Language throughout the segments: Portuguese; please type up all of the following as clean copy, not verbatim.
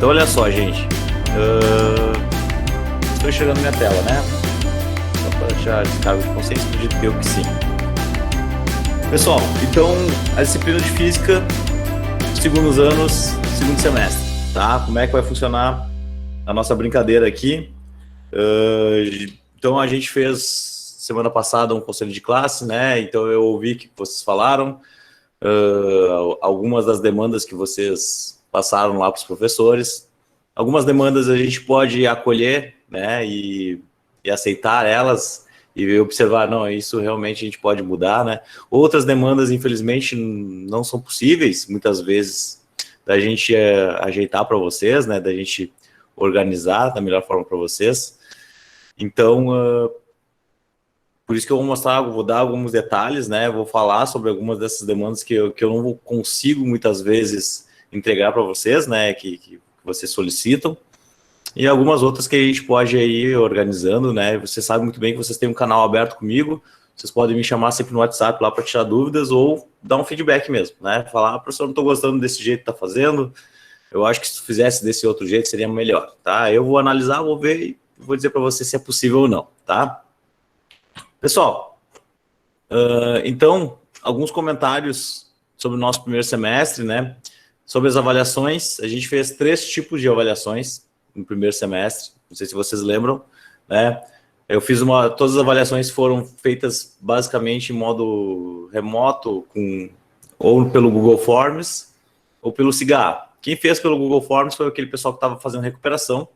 Então, olha só, gente. Estou enxergando minha tela, né? Só para deixar descargo de consciência, acredito eu que sim. Pessoal, então, a disciplina de física, segundos anos, segundo semestre, tá? Como é que vai funcionar a nossa brincadeira aqui? Então, a gente fez semana passada um conselho de classe, né? Então, eu ouvi que vocês falaram, algumas das demandas que vocês passaram lá para os professores. Algumas demandas a gente pode acolher, né? E aceitar elas e observar, não, isso realmente a gente pode mudar, né? Outras demandas, infelizmente, não são possíveis, muitas vezes, da gente ajeitar para vocês, né? Da gente organizar da melhor forma para vocês. Então, por isso que eu vou dar alguns detalhes, né? Vou falar sobre algumas dessas demandas que eu não consigo, muitas vezes, entregar para vocês, né? Que vocês solicitam. E algumas outras que a gente pode ir organizando, né? Você sabe muito bem que vocês têm um canal aberto comigo, vocês podem me chamar sempre no WhatsApp lá para tirar dúvidas ou dar um feedback mesmo, né? Falar, professor, não estou gostando desse jeito que está fazendo, eu acho que se fizesse desse outro jeito seria melhor, tá? Eu vou analisar, vou ver e vou dizer para você se é possível ou não, tá? Pessoal, então, alguns comentários sobre o nosso primeiro semestre, né? Sobre as avaliações, a gente fez 3 tipos de avaliações no primeiro semestre, não sei se vocês lembram, né? Eu fiz todas as avaliações foram feitas basicamente em modo remoto, ou pelo Google Forms, ou pelo SIGA. Quem fez pelo Google Forms foi aquele pessoal que estava fazendo recuperação,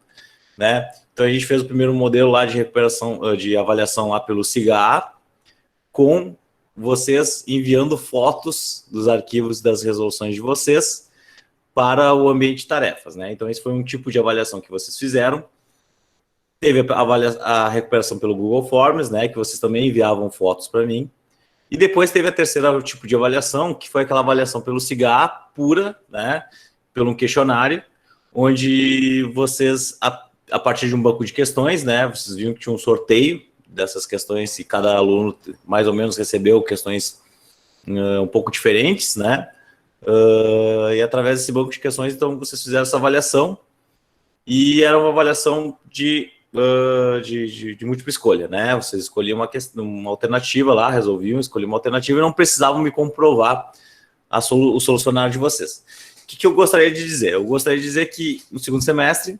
né? Então a gente fez o primeiro modelo lá de recuperação, de avaliação lá pelo SIGA, com vocês enviando fotos dos arquivos das resoluções de vocês para o ambiente de tarefas, né? Então, esse foi um tipo de avaliação que vocês fizeram. Teve a recuperação pelo Google Forms, né? Que vocês também enviavam fotos para mim. E depois teve a terceira tipo de avaliação, que foi aquela avaliação pelo SIGA pura, né? Pelo questionário, onde vocês, a partir de um banco de questões, né? Vocês viram que tinha um sorteio dessas questões e cada aluno mais ou menos recebeu questões um pouco diferentes, né? E através desse banco de questões, então, vocês fizeram essa avaliação e era uma avaliação de múltipla escolha, né? Vocês escolhiam uma alternativa lá, resolviam escolher uma alternativa e não precisavam me comprovar o solucionário de vocês. O que eu gostaria de dizer? Eu gostaria de dizer que no segundo semestre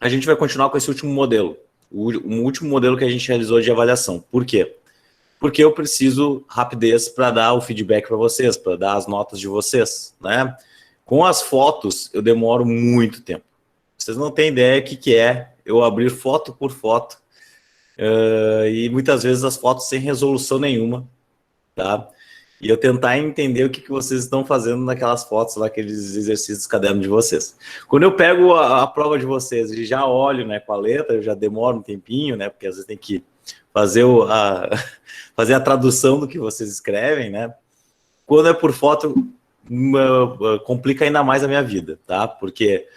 a gente vai continuar com esse último modelo, o último modelo que a gente realizou de avaliação. Por quê? Porque eu preciso rapidez para dar o feedback para vocês, para dar as notas de vocês, né? Com as fotos, eu demoro muito tempo. Vocês não têm ideia o que é eu abrir foto por foto, e muitas vezes as fotos sem resolução nenhuma, tá? E eu tentar entender o que vocês estão fazendo naquelas fotos, naqueles exercícios do caderno de vocês. Quando eu pego a prova de vocês e já olho, né, com a letra, eu já demoro um tempinho, né? Porque às vezes tem que fazer a tradução do que vocês escrevem, né? Quando é por foto, complica ainda mais a minha vida, tá? Porque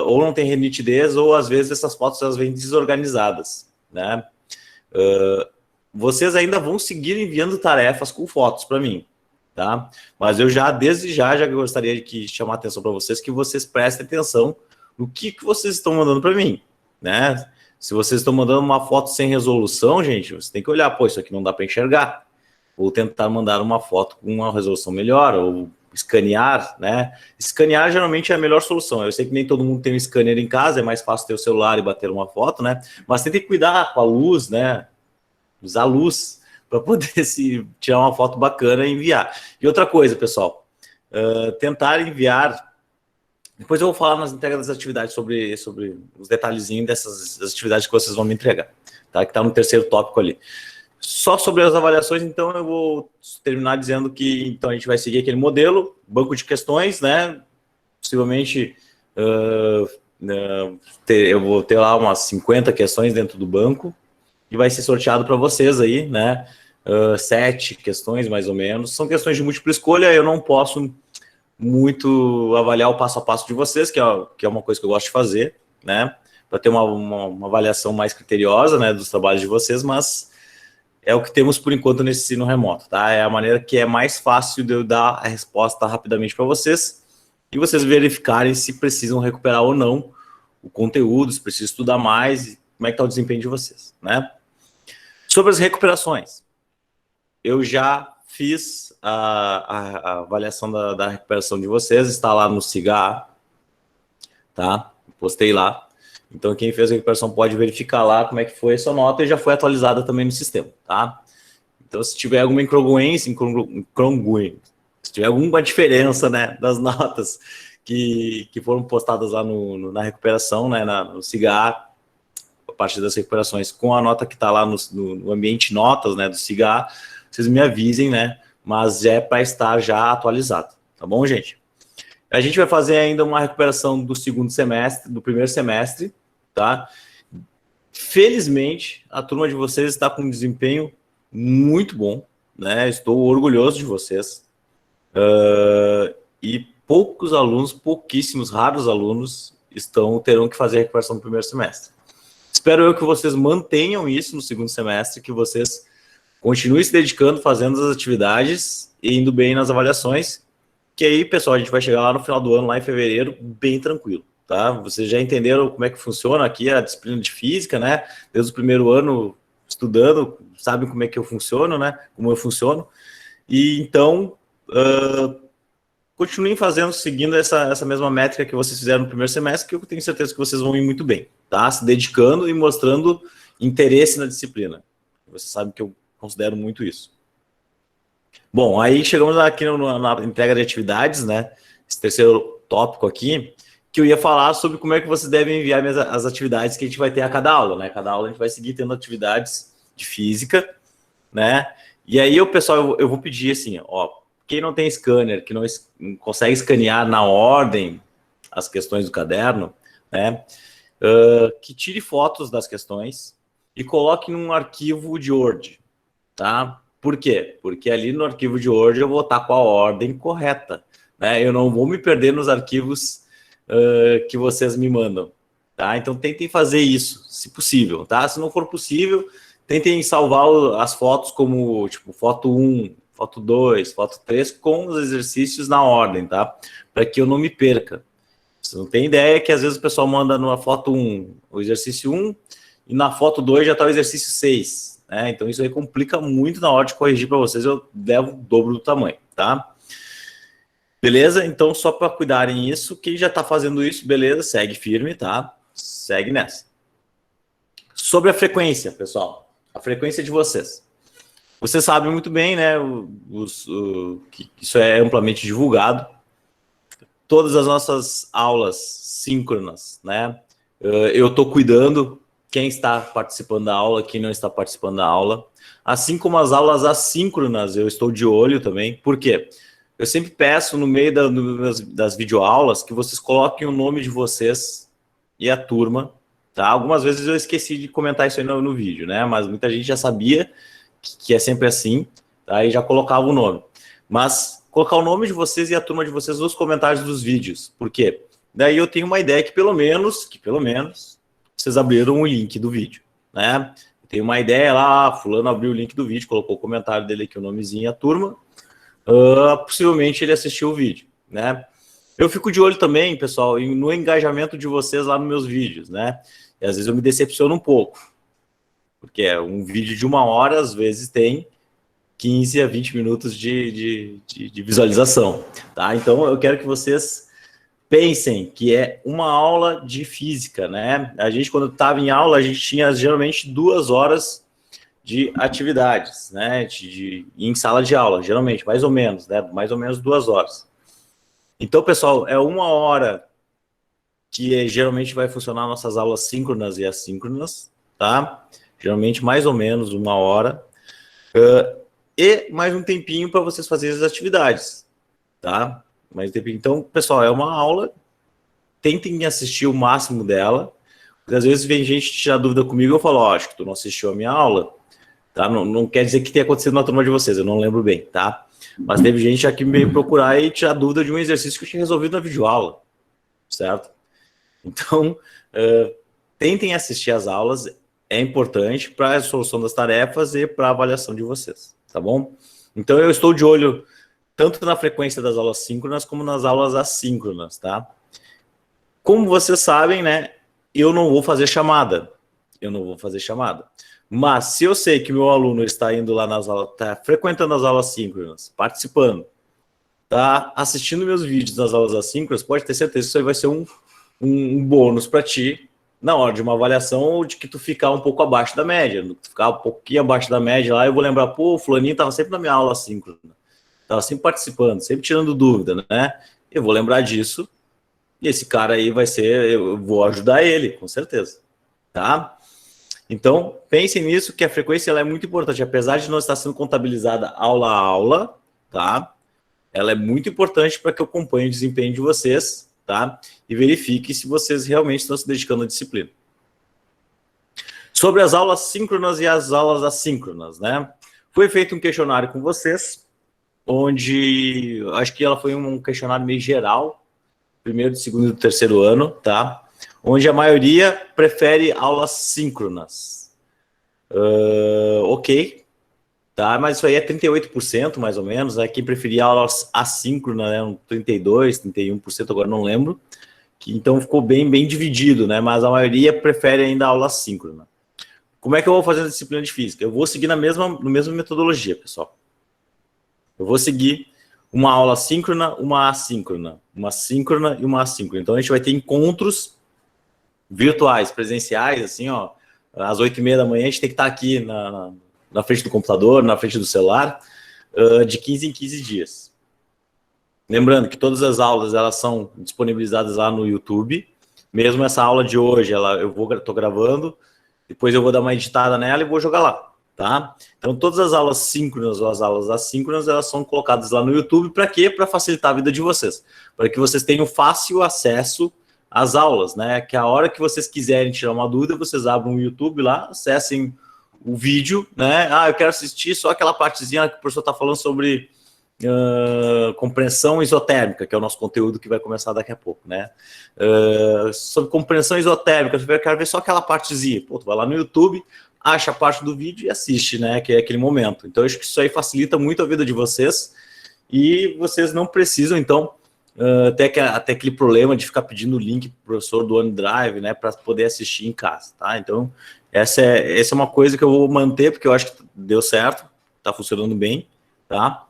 ou não tem nitidez, ou às vezes essas fotos elas vêm desorganizadas, né? Vocês ainda vão seguir enviando tarefas com fotos para mim, tá? Mas eu desde já gostaria de chamar a atenção para vocês, que vocês prestem atenção no que vocês estão mandando para mim, né? Se vocês estão mandando uma foto sem resolução, gente, você tem que olhar, pô, isso aqui não dá para enxergar. Ou tentar mandar uma foto com uma resolução melhor, ou escanear, né? Escanear geralmente é a melhor solução. Eu sei que nem todo mundo tem um scanner em casa, é mais fácil ter o celular e bater uma foto, né? Mas tem que cuidar com a luz, né? Usar luz para poder tirar uma foto bacana e enviar. E outra coisa, pessoal, tentar enviar. Depois eu vou falar nas entregas das atividades sobre os detalhezinhos dessas atividades que vocês vão me entregar, tá? Que está no terceiro tópico ali. Só sobre as avaliações, então, eu vou terminar dizendo que então, a gente vai seguir aquele modelo, banco de questões, né? Possivelmente, eu vou ter lá umas 50 questões dentro do banco e vai ser sorteado para vocês aí, né? 7 questões, mais ou menos. São questões de múltipla escolha, eu não posso muito avaliar o passo a passo de vocês, que é uma coisa que eu gosto de fazer, né? Para ter uma avaliação mais criteriosa, né, dos trabalhos de vocês, mas é o que temos por enquanto nesse ensino remoto, tá? É a maneira que é mais fácil de eu dar a resposta rapidamente para vocês e vocês verificarem se precisam recuperar ou não o conteúdo, se precisam estudar mais, como é que está o desempenho de vocês, né? Sobre as recuperações, eu já fiz a avaliação da recuperação de vocês, está lá no SIGA, tá? Postei lá. Então, quem fez a recuperação pode verificar lá como é que foi essa nota e já foi atualizada também no sistema, tá? Então, se tiver alguma incongruência, se tiver alguma diferença, né, das notas que foram postadas lá na recuperação, né, no SIGA, a partir das recuperações, com a nota que está lá no ambiente notas, né, do SIGA, vocês me avisem, né, mas é para estar já atualizado, tá bom, gente? A gente vai fazer ainda uma recuperação do segundo semestre, do primeiro semestre, tá? Felizmente, a turma de vocês está com um desempenho muito bom, né? Estou orgulhoso de vocês. E poucos alunos, pouquíssimos, raros alunos terão que fazer a recuperação do primeiro semestre. Espero eu que vocês mantenham isso no segundo semestre, que vocês continuem se dedicando, fazendo as atividades e indo bem nas avaliações, que aí, pessoal, a gente vai chegar lá no final do ano, lá em fevereiro, bem tranquilo, tá? Vocês já entenderam como é que funciona aqui a disciplina de física, né? Desde o primeiro ano estudando, sabem como é que eu funciono, né? Como eu funciono. E então, continuem fazendo, seguindo essa mesma métrica que vocês fizeram no primeiro semestre, que eu tenho certeza que vocês vão ir muito bem, tá? Se dedicando e mostrando interesse na disciplina. Vocês sabem que eu considero muito isso. Bom, aí chegamos aqui na entrega de atividades, né? Esse terceiro tópico aqui, que eu ia falar sobre como é que vocês devem enviar as atividades que a gente vai ter a cada aula, né? Cada aula a gente vai seguir tendo atividades de física, né? E aí, pessoal, eu vou pedir assim, ó, quem não tem scanner, que não consegue escanear na ordem as questões do caderno, né? Que tire fotos das questões e coloque num arquivo de Word, tá? Por quê? Porque ali no arquivo de Word eu vou estar com a ordem correta, né? Eu não vou me perder nos arquivos que vocês me mandam, tá? Então tentem fazer isso, se possível, tá? Se não for possível, tentem salvar as fotos como, tipo, foto 1, foto 2, foto 3, com os exercícios na ordem, tá? Para que eu não me perca. Você não tem ideia que às vezes o pessoal manda numa foto 1 o exercício 1 e na foto 2 já está o exercício 6. Então, isso aí complica muito na hora de corrigir para vocês, eu levo o dobro do tamanho, tá? Beleza? Então, só para cuidarem isso, quem já está fazendo isso, beleza, segue firme, tá? Segue nessa. Sobre a frequência, pessoal, a frequência de vocês. Vocês sabem muito bem, né, que isso é amplamente divulgado. Todas as nossas aulas síncronas, né? Eu estou cuidando quem está participando da aula, quem não está participando da aula. Assim como as aulas assíncronas, eu estou de olho também. Por quê? Eu sempre peço no meio das videoaulas que vocês coloquem o nome de vocês e a turma, tá? Algumas vezes eu esqueci de comentar isso aí no vídeo, né? Mas muita gente já sabia que é sempre assim, tá? E já colocava o nome. Mas colocar o nome de vocês e a turma de vocês nos comentários dos vídeos. Por quê? Daí eu tenho uma ideia que pelo menos vocês abriram o link do vídeo, né? Tem uma ideia lá, fulano abriu o link do vídeo, colocou o comentário dele aqui, o nomezinho e a turma. Possivelmente ele assistiu o vídeo, né? Eu fico de olho também, pessoal, no engajamento de vocês lá nos meus vídeos, né? E às vezes eu me decepciono um pouco, porque um vídeo de 1 hora, às vezes tem 15 a 20 minutos de visualização, tá? Então eu quero que vocês pensem que é uma aula de física, né? A gente, quando estava em aula, a gente tinha geralmente 2 horas de atividades, né? Em sala de aula, geralmente, mais ou menos, né? Mais ou menos 2 horas. Então, pessoal, é 1 hora que geralmente vai funcionar nossas aulas síncronas e assíncronas, tá? Geralmente mais ou menos 1 hora. E mais um tempinho para vocês fazerem as atividades, tá? Mais um tempinho. Então, pessoal, é uma aula, tentem assistir o máximo dela, porque às vezes vem gente tirar dúvida comigo, eu falo, ó, acho que tu não assistiu a minha aula, tá? Não quer dizer que tenha acontecido na turma de vocês, eu não lembro bem, tá? Mas teve gente aqui me veio procurar e tirar dúvida de um exercício que eu tinha resolvido na videoaula, certo? Então, tentem assistir as aulas, é importante para a solução das tarefas e para a avaliação de vocês, tá bom? Então, eu estou de olho tanto na frequência das aulas síncronas como nas aulas assíncronas, tá? Como vocês sabem, né, eu não vou fazer chamada. Mas se eu sei que meu aluno está indo lá nas aulas, está frequentando as aulas síncronas, participando, tá assistindo meus vídeos nas aulas assíncronas, pode ter certeza que isso aí vai ser um bônus para ti na hora de uma avaliação de que tu ficar um pouco abaixo da média. Tu ficar um pouquinho abaixo da média lá, eu vou lembrar, pô, o fulaninho estava sempre na minha aula assíncrona, estava sempre participando, sempre tirando dúvida, né? Eu vou lembrar disso e esse cara aí vai ser, eu vou ajudar ele, com certeza, tá? Então, pensem nisso, que a frequência ela é muito importante, apesar de não estar sendo contabilizada aula a aula, tá? Ela é muito importante para que eu acompanhe o desempenho de vocês, tá? E verifique se vocês realmente estão se dedicando à disciplina. Sobre as aulas síncronas e as aulas assíncronas, né? Foi feito um questionário com vocês, onde acho que ela foi um questionário meio geral, primeiro, segundo e terceiro ano, tá? Onde a maioria prefere aulas síncronas. Ok, tá? Mas isso aí é 38% mais ou menos, né? Quem preferia aulas assíncronas, né? Um 32%, 31%, agora não lembro. Então ficou bem dividido, né? Mas a maioria prefere ainda a aula síncrona. Como é que eu vou fazer a disciplina de física? Eu vou seguir na mesma metodologia, pessoal. Eu vou seguir uma aula síncrona, uma assíncrona, uma síncrona e uma assíncrona. Então a gente vai ter encontros virtuais, presenciais, assim, ó, às 8h30 da manhã a gente tem que estar aqui na frente do computador, na frente do celular, de 15 em 15 dias. Lembrando que todas as aulas elas são disponibilizadas lá no YouTube. Mesmo essa aula de hoje, estou gravando, depois eu vou dar uma editada nela e vou jogar lá, tá? Então todas as aulas síncronas ou as aulas assíncronas, elas são colocadas lá no YouTube. Para quê? Para facilitar a vida de vocês, para que vocês tenham fácil acesso às aulas, né? Que a hora que vocês quiserem tirar uma dúvida, vocês abram o YouTube lá, acessem o vídeo, né? Ah, eu quero assistir só aquela partezinha que o professor está falando sobre compreensão isotérmica, que é o nosso conteúdo que vai começar daqui a pouco, né? Sobre compreensão isotérmica, eu quero ver só aquela partezinha. Pô, tu vai lá no YouTube, acha a parte do vídeo e assiste, né? Que é aquele momento. Então, eu acho que isso aí facilita muito a vida de vocês e vocês não precisam, então, até aquele problema de ficar pedindo o link pro professor do OneDrive, né? Para poder assistir em casa, tá? Então, essa é uma coisa que eu vou manter, porque eu acho que deu certo, tá funcionando bem, tá?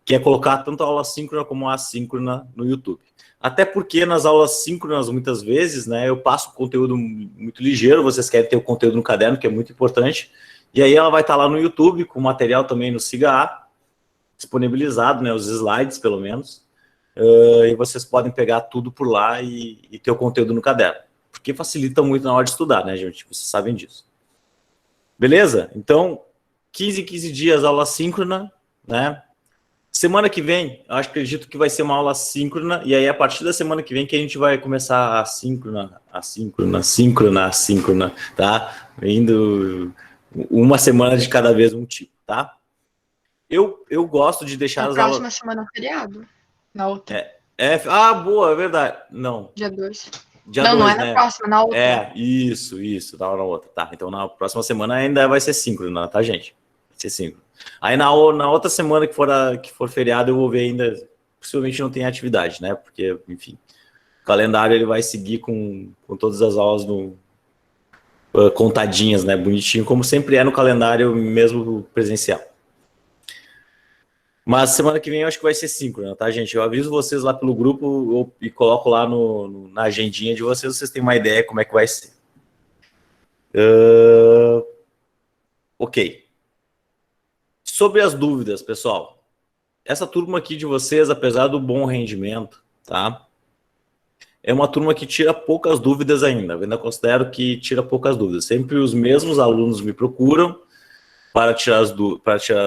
Que é colocar tanto a aula síncrona como a assíncrona no YouTube. Até porque nas aulas síncronas, muitas vezes, né, eu passo conteúdo muito ligeiro, vocês querem ter o conteúdo no caderno, que é muito importante, e aí ela vai estar lá no YouTube, com material também no SIGA, disponibilizado, né, os slides, pelo menos, e vocês podem pegar tudo por lá e ter o conteúdo no caderno, porque facilita muito na hora de estudar, né, gente? Vocês sabem disso. Beleza? Então, 15 em 15 dias, aula síncrona, né? Semana que vem, eu acredito que vai ser uma aula síncrona, e aí a partir da semana que vem que a gente vai começar a síncrona, tá? Indo uma semana de cada vez um tipo, tá? Eu gosto de deixar as aulas... Na próxima semana é feriado? Na outra. Boa, é verdade. Não. Dia 2. Dia não, 2, não é né? na próxima, na outra. Isso, na outra. Tá, então na próxima semana ainda vai ser síncrona, tá, gente? Vai ser síncrona. Aí na outra semana que for feriado, eu vou ver ainda, possivelmente não tem atividade, né? Porque, enfim, o calendário ele vai seguir com todas as aulas contadinhas, né? Bonitinho, como sempre é no calendário mesmo presencial. Mas semana que vem eu acho que vai ser síncrona, tá, gente? Eu aviso vocês lá pelo grupo e coloco lá na agendinha de vocês têm uma ideia como é que vai ser. Ok. Sobre as dúvidas, pessoal. Essa turma aqui de vocês, apesar do bom rendimento, tá? É uma turma que tira poucas dúvidas ainda. Eu ainda considero que tira poucas dúvidas. Sempre os mesmos alunos me procuram para tirar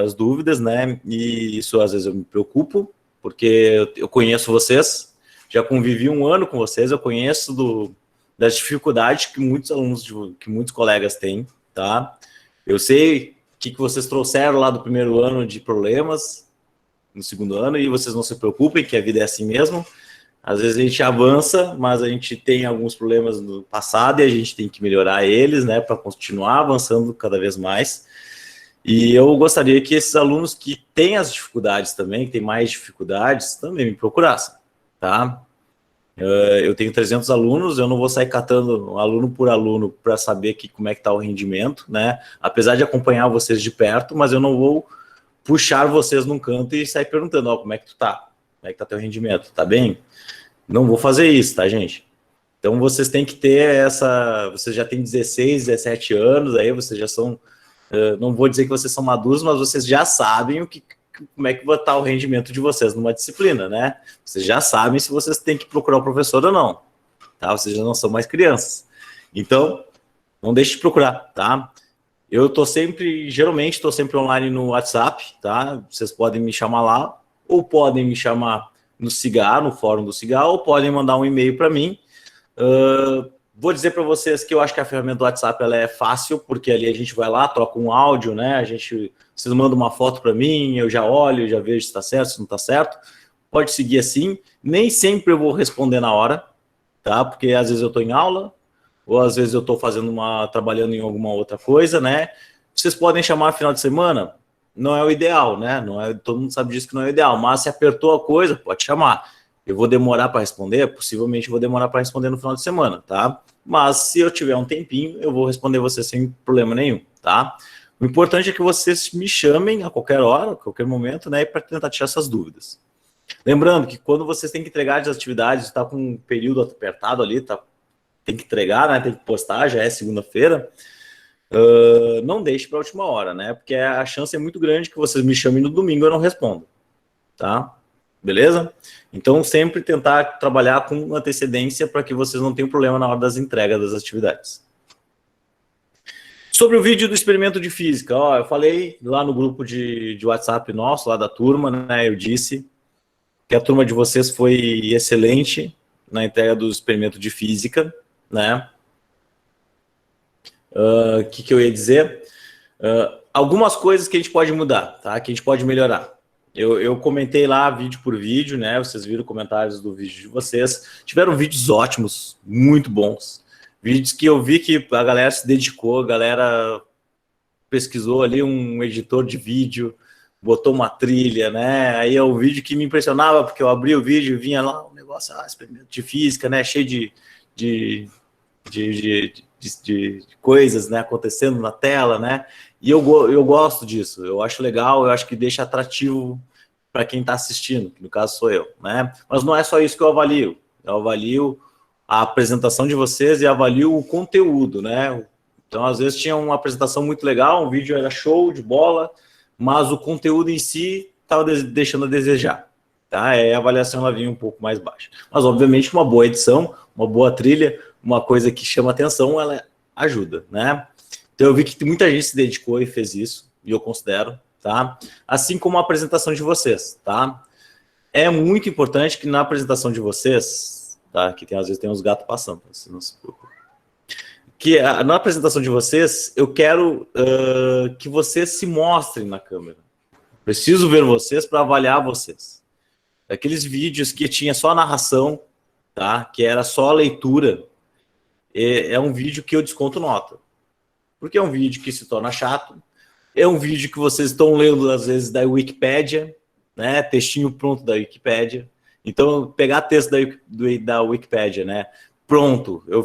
as dúvidas, né? E isso às vezes eu me preocupo, porque eu conheço vocês, já convivi um ano com vocês, eu conheço das dificuldades que muitos alunos, que muitos colegas têm, tá? Eu sei o que vocês trouxeram lá do primeiro ano de problemas, no segundo ano, e vocês não se preocupem, que a vida é assim mesmo. Às vezes a gente avança, mas a gente tem alguns problemas no passado e a gente tem que melhorar eles, né, para continuar avançando cada vez mais. E eu gostaria que esses alunos que têm as dificuldades também, que têm mais dificuldades, também me procurassem, tá? Eu tenho 300 alunos, eu não vou sair catando aluno por aluno para saber como é que está o rendimento, né? Apesar de acompanhar vocês de perto, mas eu não vou puxar vocês num canto e sair perguntando, ó, como é que tu tá? Como é que tá teu rendimento? Tá bem? Não vou fazer isso, tá, gente? Então, vocês têm que ter essa... Vocês já têm 16, 17 anos, aí vocês já são... não vou dizer que vocês são maduros, mas vocês já sabem como é que vai estar o rendimento de vocês numa disciplina, né? Vocês já sabem se vocês têm que procurar o professor ou não, tá? Vocês já não são mais crianças. Então, não deixe de procurar, tá? Eu geralmente estou sempre online no WhatsApp, tá? Vocês podem me chamar lá, ou podem me chamar no Cigar, no fórum do Cigar, ou podem mandar um e-mail para mim. Vou dizer para vocês que eu acho que a ferramenta do WhatsApp ela é fácil, porque ali a gente vai lá, troca um áudio, né? Vocês mandam uma foto para mim, eu já olho, já vejo se está certo, se não está certo. Pode seguir assim. Nem sempre eu vou responder na hora, tá? Porque às vezes eu estou em aula, ou às vezes eu estou trabalhando em alguma outra coisa, né? Vocês podem chamar final de semana, não é o ideal, né? Todo mundo sabe disso que não é o ideal, mas se apertou a coisa, pode chamar. Eu vou demorar para responder? Possivelmente vou demorar para responder no final de semana, tá? Mas se eu tiver um tempinho, eu vou responder você sem problema nenhum, tá? O importante é que vocês me chamem a qualquer hora, a qualquer momento, né? Para tentar tirar essas dúvidas. Lembrando que quando vocês têm que entregar as atividades, está com um período apertado ali, tem que entregar, né? Tem que postar, já é segunda-feira. Não deixe para a última hora, né? Porque a chance é muito grande que vocês me chamem no domingo e eu não respondo, tá? Beleza? Então, sempre tentar trabalhar com antecedência para que vocês não tenham problema na hora das entregas das atividades. Sobre o vídeo do experimento de física, ó, eu falei lá no grupo de WhatsApp nosso, lá da turma, né? Eu disse que a turma de vocês foi excelente na entrega do experimento de física, né? Que eu ia dizer? Algumas coisas que a gente pode mudar, tá? Que a gente pode melhorar. Eu comentei lá vídeo por vídeo, né? Vocês viram comentários do vídeo de vocês. Tiveram vídeos ótimos, muito bons. Vídeos que eu vi que a galera se dedicou, a galera pesquisou ali um editor de vídeo, botou uma trilha, né? Aí é um vídeo que me impressionava, porque eu abri o vídeo e vinha lá um negócio, experimento de física, né? Cheio de coisas, né, acontecendo na tela, né? E eu gosto disso, eu acho legal, eu acho que deixa atrativo para quem está assistindo, que no caso sou eu, né? Mas não é só isso que eu avalio a apresentação de vocês e avalio o conteúdo, né? Então, às vezes tinha uma apresentação muito legal, um vídeo era show de bola, mas o conteúdo em si estava deixando a desejar, tá? A avaliação ela vinha um pouco mais baixa. Mas, obviamente, uma boa edição, uma boa trilha, uma coisa que chama atenção, ela ajuda, né? Então, eu vi que muita gente se dedicou e fez isso, e eu considero, tá? Assim como a apresentação de vocês, tá? É muito importante que na apresentação de vocês, tá? Que às vezes tem uns gatos passando, você não se preocupe. Que na apresentação de vocês, eu quero que vocês se mostrem na câmera. Preciso ver vocês para avaliar vocês. Aqueles vídeos que tinha só narração, tá? Que era só leitura, é um vídeo que eu desconto nota. Porque é um vídeo que se torna chato, é um vídeo que vocês estão lendo, às vezes, da Wikipédia, né? Textinho pronto da Wikipédia. Então, pegar texto da Wikipédia, né? Pronto, eu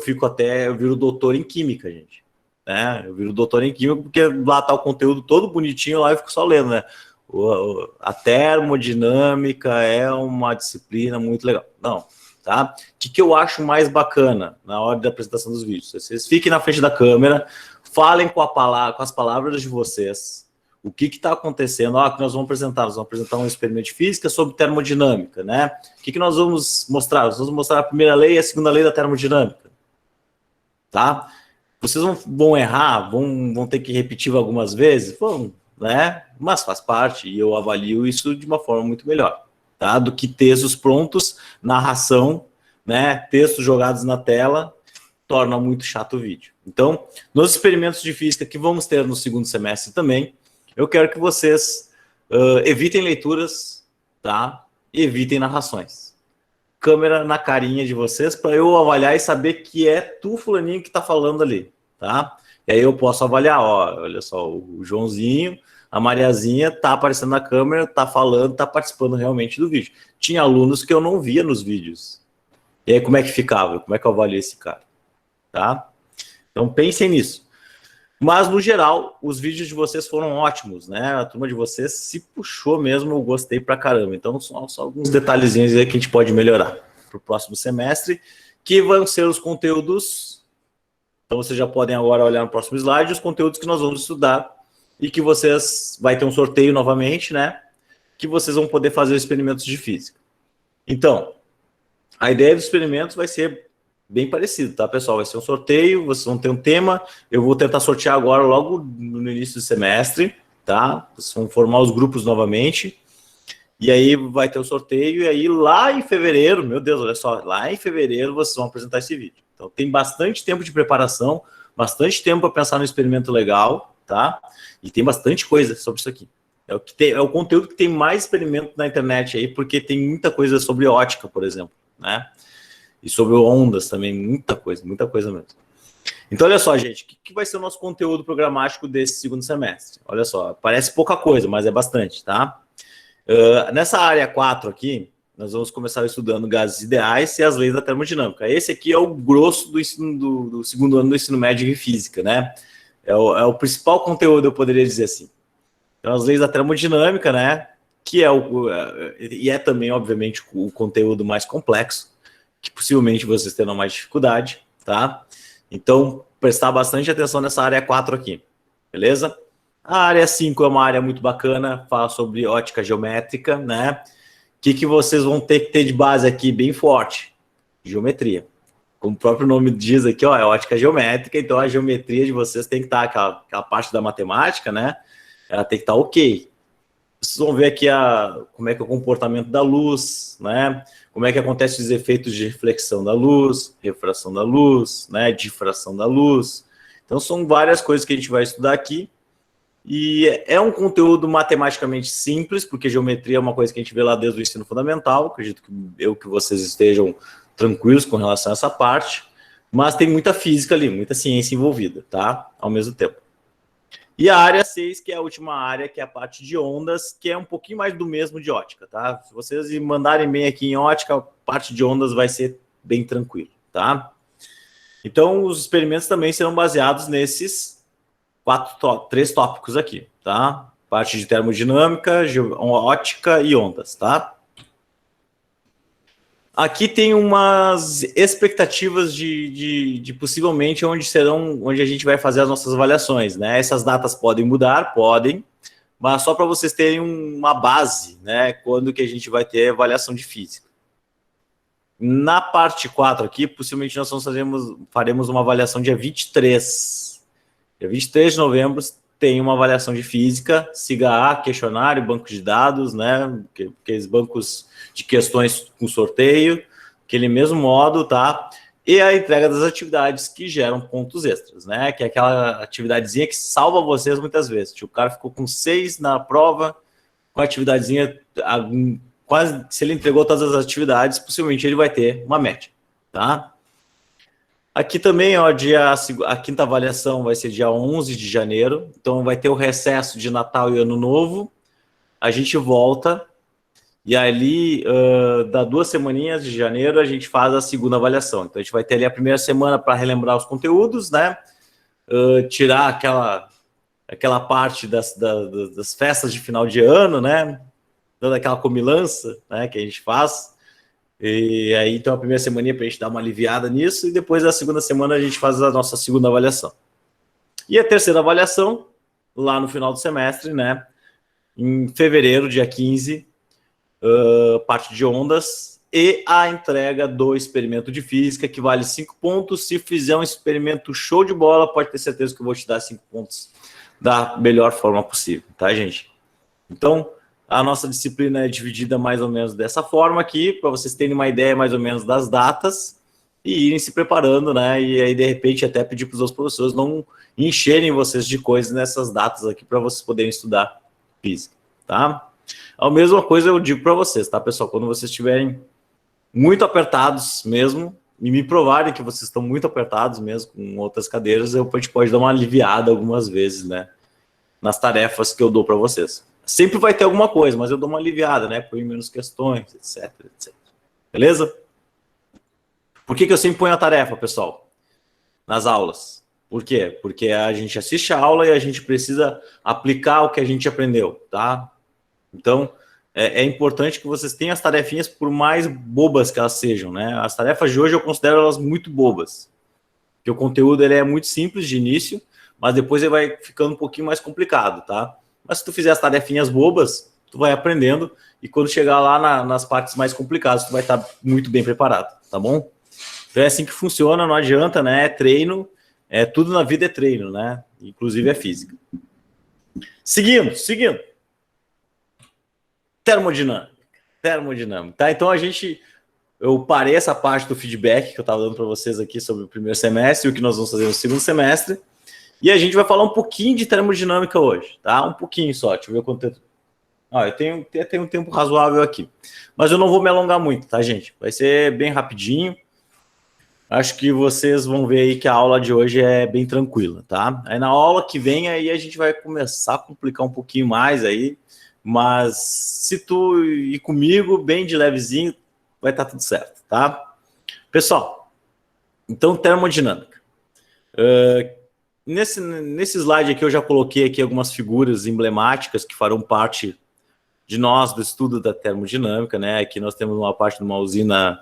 viro doutor em química, gente. Né? Eu viro doutor em química porque lá tá o conteúdo todo bonitinho lá e eu fico só lendo, né? A termodinâmica é uma disciplina muito legal. Não, tá? O que eu acho mais bacana na hora da apresentação dos vídeos? Vocês fiquem na frente da câmera, falem com as palavras de vocês. O que está acontecendo? Que nós vamos apresentar? Nós vamos apresentar um experimento de física sobre termodinâmica, né? O que nós vamos mostrar? Nós vamos mostrar a primeira lei e a segunda lei da termodinâmica, tá? Vocês vão errar, vão ter que repetir algumas vezes? Vão, né? Mas faz parte e eu avalio isso de uma forma muito melhor, tá? Do que textos prontos, narração, né? Textos jogados na tela, torna muito chato o vídeo. Então, nos experimentos de física que vamos ter no segundo semestre também, eu quero que vocês evitem leituras, tá? E evitem narrações. Câmera na carinha de vocês para eu avaliar e saber que é tu, fulaninho, que está falando ali, tá? E aí eu posso avaliar, ó, olha só, o Joãozinho, a Mariazinha tá aparecendo na câmera, tá falando, tá participando realmente do vídeo. Tinha alunos que eu não via nos vídeos. E aí como é que ficava? Como é que eu avalio esse cara? Tá? Então pensem nisso. Mas, no geral, os vídeos de vocês foram ótimos, né? A turma de vocês se puxou mesmo, eu gostei pra caramba. Então, só alguns detalhezinhos aí que a gente pode melhorar para o próximo semestre, que vão ser os conteúdos. Então, vocês já podem agora olhar no próximo slide os conteúdos que nós vamos estudar e que vocês... Vai ter um sorteio novamente, né? Que vocês vão poder fazer experimentos de física. Então, a ideia dos experimentos vai ser bem parecido, tá, pessoal? Vai ser um sorteio, vocês vão ter um tema, eu vou tentar sortear agora logo no início do semestre, tá? Vocês vão formar os grupos novamente, e aí vai ter o sorteio, e aí lá em fevereiro, meu Deus, olha só, lá em fevereiro vocês vão apresentar esse vídeo. Então tem bastante tempo de preparação, bastante tempo para pensar no experimento legal, tá? E tem bastante coisa sobre isso aqui. É o conteúdo que tem mais experimento na internet aí, porque tem muita coisa sobre ótica, por exemplo, né? E sobre ondas também, muita coisa mesmo. Então, olha só, gente, o que vai ser o nosso conteúdo programático desse segundo semestre? Olha só, parece pouca coisa, mas é bastante, tá? Nessa área 4 aqui, nós vamos começar estudando gases ideais e as leis da termodinâmica. Esse aqui é o grosso do ensino do segundo ano do ensino médio em física, né? É o principal conteúdo, eu poderia dizer assim. Então, as leis da termodinâmica, né? Que é também, obviamente, o conteúdo mais complexo, que possivelmente vocês terão mais dificuldade, tá? Então, prestar bastante atenção nessa área 4 aqui, beleza? A área 5 é uma área muito bacana, fala sobre ótica geométrica, né? O que vocês vão ter que ter de base aqui bem forte? Geometria. Como o próprio nome diz aqui, ó, é ótica geométrica, então a geometria de vocês tem que estar, aquela parte da matemática, né? Ela tem que estar ok. Vocês vão ver aqui como é que é o comportamento da luz, né? Como é que acontecem os efeitos de reflexão da luz, refração da luz, né? Difração da luz. Então, são várias coisas que a gente vai estudar aqui. E é um conteúdo matematicamente simples, porque geometria é uma coisa que a gente vê lá desde o ensino fundamental. Acredito que vocês estejam tranquilos com relação a essa parte. Mas tem muita física ali, muita ciência envolvida, tá? Ao mesmo tempo. E a área 6, que é a última área, que é a parte de ondas, que é um pouquinho mais do mesmo de ótica, tá? Se vocês mandarem bem aqui em ótica, a parte de ondas vai ser bem tranquilo, tá? Então, os experimentos também serão baseados nesses 3 tópicos aqui, tá? Parte de termodinâmica, ótica e ondas, tá? Aqui tem umas expectativas de possivelmente onde a gente vai fazer as nossas avaliações, né? Essas datas podem mudar, podem, mas só para vocês terem uma base, né? Quando que a gente vai ter avaliação de física. Na parte 4 aqui, possivelmente nós faremos uma avaliação dia 23. Dia 23 de novembro tem uma avaliação de física, SIGA-A, questionário, banco de dados, né? Aqueles bancos de questões com sorteio, aquele mesmo modo, tá? E a entrega das atividades que geram pontos extras, né? Que é aquela atividadezinha que salva vocês muitas vezes. Tipo, o cara ficou com 6 na prova, com a atividadezinha, quase, se ele entregou todas as atividades, possivelmente ele vai ter uma média, tá? Aqui também, ó, a quinta avaliação vai ser dia 11 de janeiro, então vai ter o recesso de Natal e Ano Novo, a gente volta, e ali, dá 2 semaninhas de janeiro, a gente faz a segunda avaliação. Então, a gente vai ter ali a primeira semana para relembrar os conteúdos, né? Tirar aquela parte das festas de final de ano, né? Dando aquela comilança, né, que a gente faz. E aí, então, a primeira semaninha para a gente dar uma aliviada nisso, e depois, a segunda semana, a gente faz a nossa segunda avaliação. E a terceira avaliação, lá no final do semestre, né? Em fevereiro, dia 15, parte de ondas, e a entrega do experimento de física, que vale 5 pontos. Se fizer um experimento show de bola, pode ter certeza que eu vou te dar 5 pontos da melhor forma possível, tá, gente? Então, a nossa disciplina é dividida mais ou menos dessa forma aqui, para vocês terem uma ideia mais ou menos das datas e irem se preparando, né? E aí, de repente, até pedir para os outros professores não encherem vocês de coisas nessas datas aqui, para vocês poderem estudar física, tá? A mesma coisa eu digo para vocês, tá, pessoal? Quando vocês estiverem muito apertados mesmo, e me provarem que vocês estão muito apertados mesmo com outras cadeiras, a gente pode dar uma aliviada algumas vezes, né? Nas tarefas que eu dou para vocês. Sempre vai ter alguma coisa, mas eu dou uma aliviada, né? Põe menos questões, etc, etc. Beleza? Por que eu sempre ponho a tarefa, pessoal? Nas aulas. Por quê? Porque a gente assiste a aula e a gente precisa aplicar o que a gente aprendeu, tá? Então, é importante que vocês tenham as tarefinhas, por mais bobas que elas sejam, né? As tarefas de hoje eu considero elas muito bobas. Porque o conteúdo ele é muito simples de início, mas depois ele vai ficando um pouquinho mais complicado, tá? Mas se tu fizer as tarefinhas bobas, tu vai aprendendo e quando chegar lá nas partes mais complicadas, tu vai estar muito bem preparado, tá bom? Então é assim que funciona, não adianta, né? É treino, tudo na vida é treino, né? Inclusive é física. Seguindo. Termodinâmica, tá? Então eu parei essa parte do feedback que eu estava dando para vocês aqui sobre o primeiro semestre e o que nós vamos fazer no segundo semestre. E a gente vai falar um pouquinho de termodinâmica hoje, tá? Um pouquinho só, deixa eu ver quanto tempo. Eu tenho um tempo razoável aqui. Mas eu não vou me alongar muito, tá, gente? Vai ser bem rapidinho. Acho que vocês vão ver aí que a aula de hoje é bem tranquila, tá? Aí na aula que vem, aí a gente vai começar a complicar um pouquinho mais aí. Mas se tu ir comigo, bem de levezinho, vai estar tudo certo, tá? Pessoal, então termodinâmica. Nesse slide aqui eu já coloquei aqui algumas figuras emblemáticas que farão parte de nós, do estudo da termodinâmica, né? Aqui nós temos uma parte de uma usina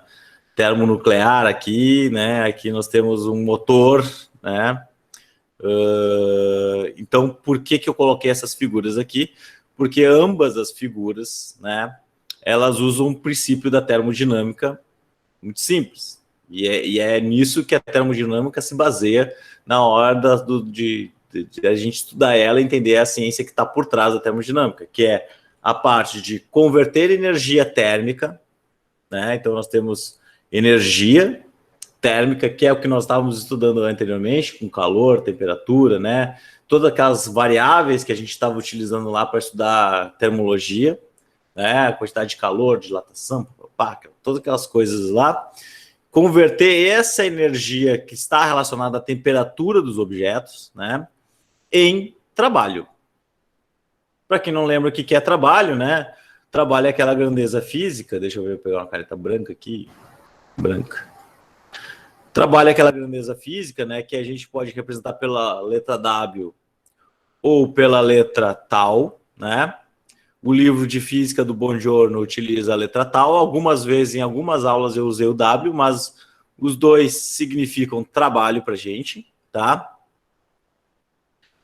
termonuclear aqui, né? Aqui nós temos um motor, né? Então, por que eu coloquei essas figuras aqui? Porque ambas as figuras, né? Elas usam um princípio da termodinâmica muito simples. E é nisso que a termodinâmica se baseia na hora de a gente estudar ela e entender a ciência que está por trás da termodinâmica, que é a parte de converter energia térmica, né? Então, nós temos energia térmica, que é o que nós estávamos estudando anteriormente, com calor, temperatura, né? Todas aquelas variáveis que a gente estava utilizando lá para estudar termologia, né? A quantidade de calor, dilatação, todas aquelas coisas lá. Converter essa energia que está relacionada à temperatura dos objetos, né, em trabalho. Para quem não lembra o que é trabalho, né? Trabalho é aquela grandeza física. Deixa eu ver, eu pegar uma caneta branca aqui. Branca. Trabalho é aquela grandeza física, né? Que a gente pode representar pela letra W ou pela letra tal, né? O livro de física do Buongiorno utiliza a letra tal. Algumas vezes, em algumas aulas, eu usei o W, mas os dois significam trabalho para a gente, tá?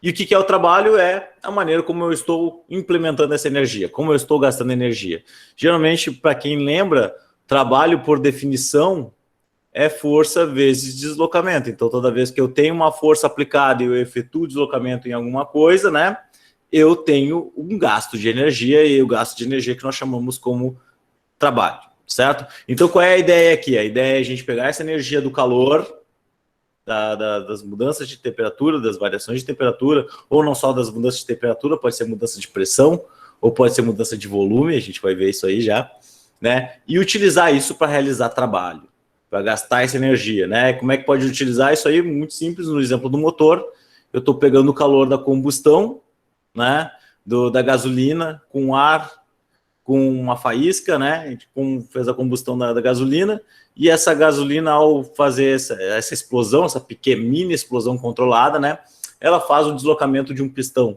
E o que é o trabalho? É a maneira como eu estou implementando essa energia, como eu estou gastando energia. Geralmente, para quem lembra, trabalho, por definição, é força vezes deslocamento. Então, toda vez que eu tenho uma força aplicada e eu efetuo deslocamento em alguma coisa, né? Eu tenho um gasto de energia, e o gasto de energia que nós chamamos como trabalho, certo? Então, qual é a ideia aqui? A ideia é a gente pegar essa energia do calor, das mudanças de temperatura, das variações de temperatura, ou não só das mudanças de temperatura, pode ser mudança de pressão, ou pode ser mudança de volume, a gente vai ver isso aí já, né? E utilizar isso para realizar trabalho, para gastar essa energia, né? Como é que pode utilizar isso aí? Muito simples, no exemplo do motor, eu estou pegando o calor da combustão, né, da gasolina com ar, com uma faísca, né, a gente fez a combustão da gasolina, e essa gasolina, ao fazer essa explosão, essa pequena mini explosão controlada, né, ela faz o deslocamento de um pistão,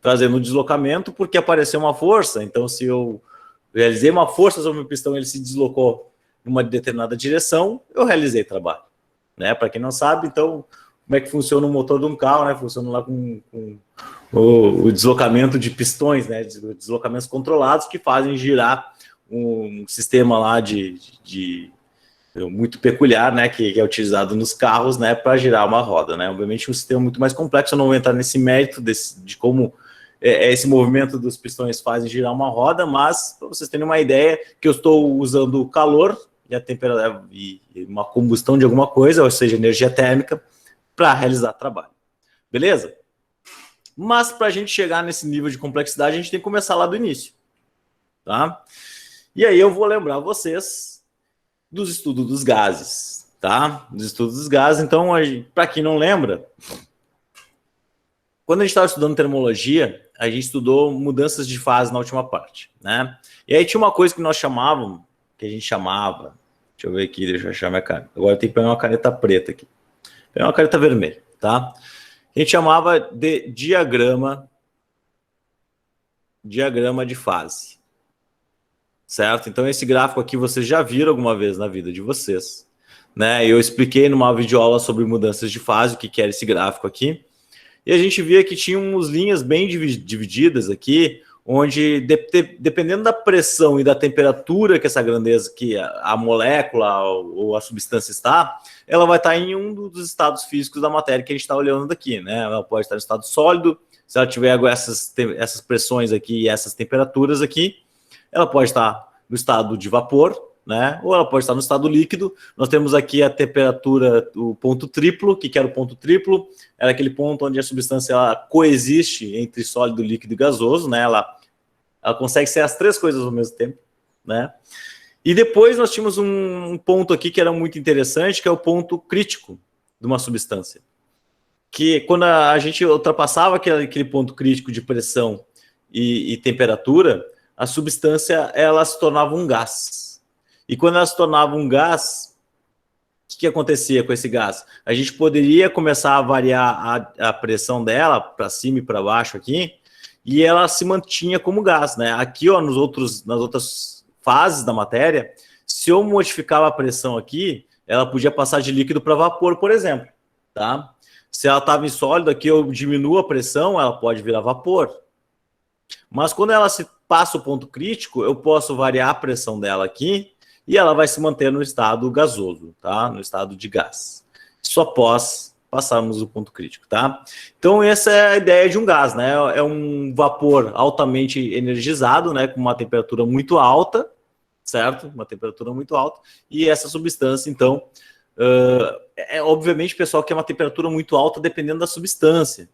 trazendo o deslocamento porque apareceu uma força. Então, se eu realizei uma força sobre o pistão, ele se deslocou em uma determinada direção, eu realizei trabalho, né? Para quem não sabe, então, como é que funciona o motor de um carro, né? Funciona lá com o deslocamento de pistões, né? Deslocamentos controlados que fazem girar um sistema lá muito peculiar, né? Que é utilizado nos carros, né? Para girar uma roda, né? Obviamente um sistema muito mais complexo. Eu não vou entrar nesse mérito de como esse movimento dos pistões fazem girar uma roda, mas para vocês terem uma ideia, que eu estou usando o calor e a temperatura e uma combustão de alguma coisa, ou seja, energia térmica, para realizar trabalho. Beleza? Mas para a gente chegar nesse nível de complexidade, a gente tem que começar lá do início, tá? E aí eu vou lembrar vocês dos estudos dos gases, tá? Dos estudos dos gases. Então, para quem não lembra, quando a gente estava estudando termologia, a gente estudou mudanças de fase na última parte, né? E aí tinha uma coisa que nós chamávamos, que a gente chamava, deixa eu ver aqui, deixa eu achar minha caneta. Agora eu tenho que pegar uma caneta preta aqui. Pegar uma caneta vermelha, tá? A gente chamava de diagrama de fase, certo? Então esse gráfico aqui vocês já viram alguma vez na vida de vocês, né? Eu expliquei numa videoaula sobre mudanças de fase, o que era esse gráfico aqui, e a gente via que tinha umas linhas bem divididas aqui, onde dependendo da pressão e da temperatura que essa grandeza, que a molécula ou a substância está, ela vai estar em um dos estados físicos da matéria que a gente está olhando daqui, né? Ela pode estar no estado sólido, se ela tiver essas pressões aqui e essas temperaturas aqui, ela pode estar no estado de vapor, né? Ou ela pode estar no estado líquido. Nós temos aqui a temperatura, o ponto triplo. O que era o ponto triplo? Era aquele ponto onde a substância ela coexiste entre sólido, líquido e gasoso, né? Ela consegue ser as três coisas ao mesmo tempo, né? E depois nós tínhamos um ponto aqui que era muito interessante, que é o ponto crítico de uma substância. Que quando a gente ultrapassava aquele ponto crítico de pressão e temperatura, a substância ela se tornava um gás. E quando ela se tornava um gás, o que acontecia com esse gás? A gente poderia começar a variar a pressão dela para cima e para baixo aqui, e ela se mantinha como gás, né? Aqui, ó, nas outras fases da matéria, se eu modificava a pressão aqui, ela podia passar de líquido para vapor, por exemplo, tá? Se ela estava em sólido, aqui eu diminuo a pressão, ela pode virar vapor. Mas quando ela se passa o ponto crítico, eu posso variar a pressão dela aqui e ela vai se manter no estado gasoso, tá? No estado de gás. Isso após passarmos o ponto crítico, tá? Então essa é a ideia de um gás, né? É um vapor altamente energizado, né? Com uma temperatura muito alta, certo? Uma temperatura muito alta. E essa substância, então, obviamente, pessoal, que é uma temperatura muito alta dependendo da substância,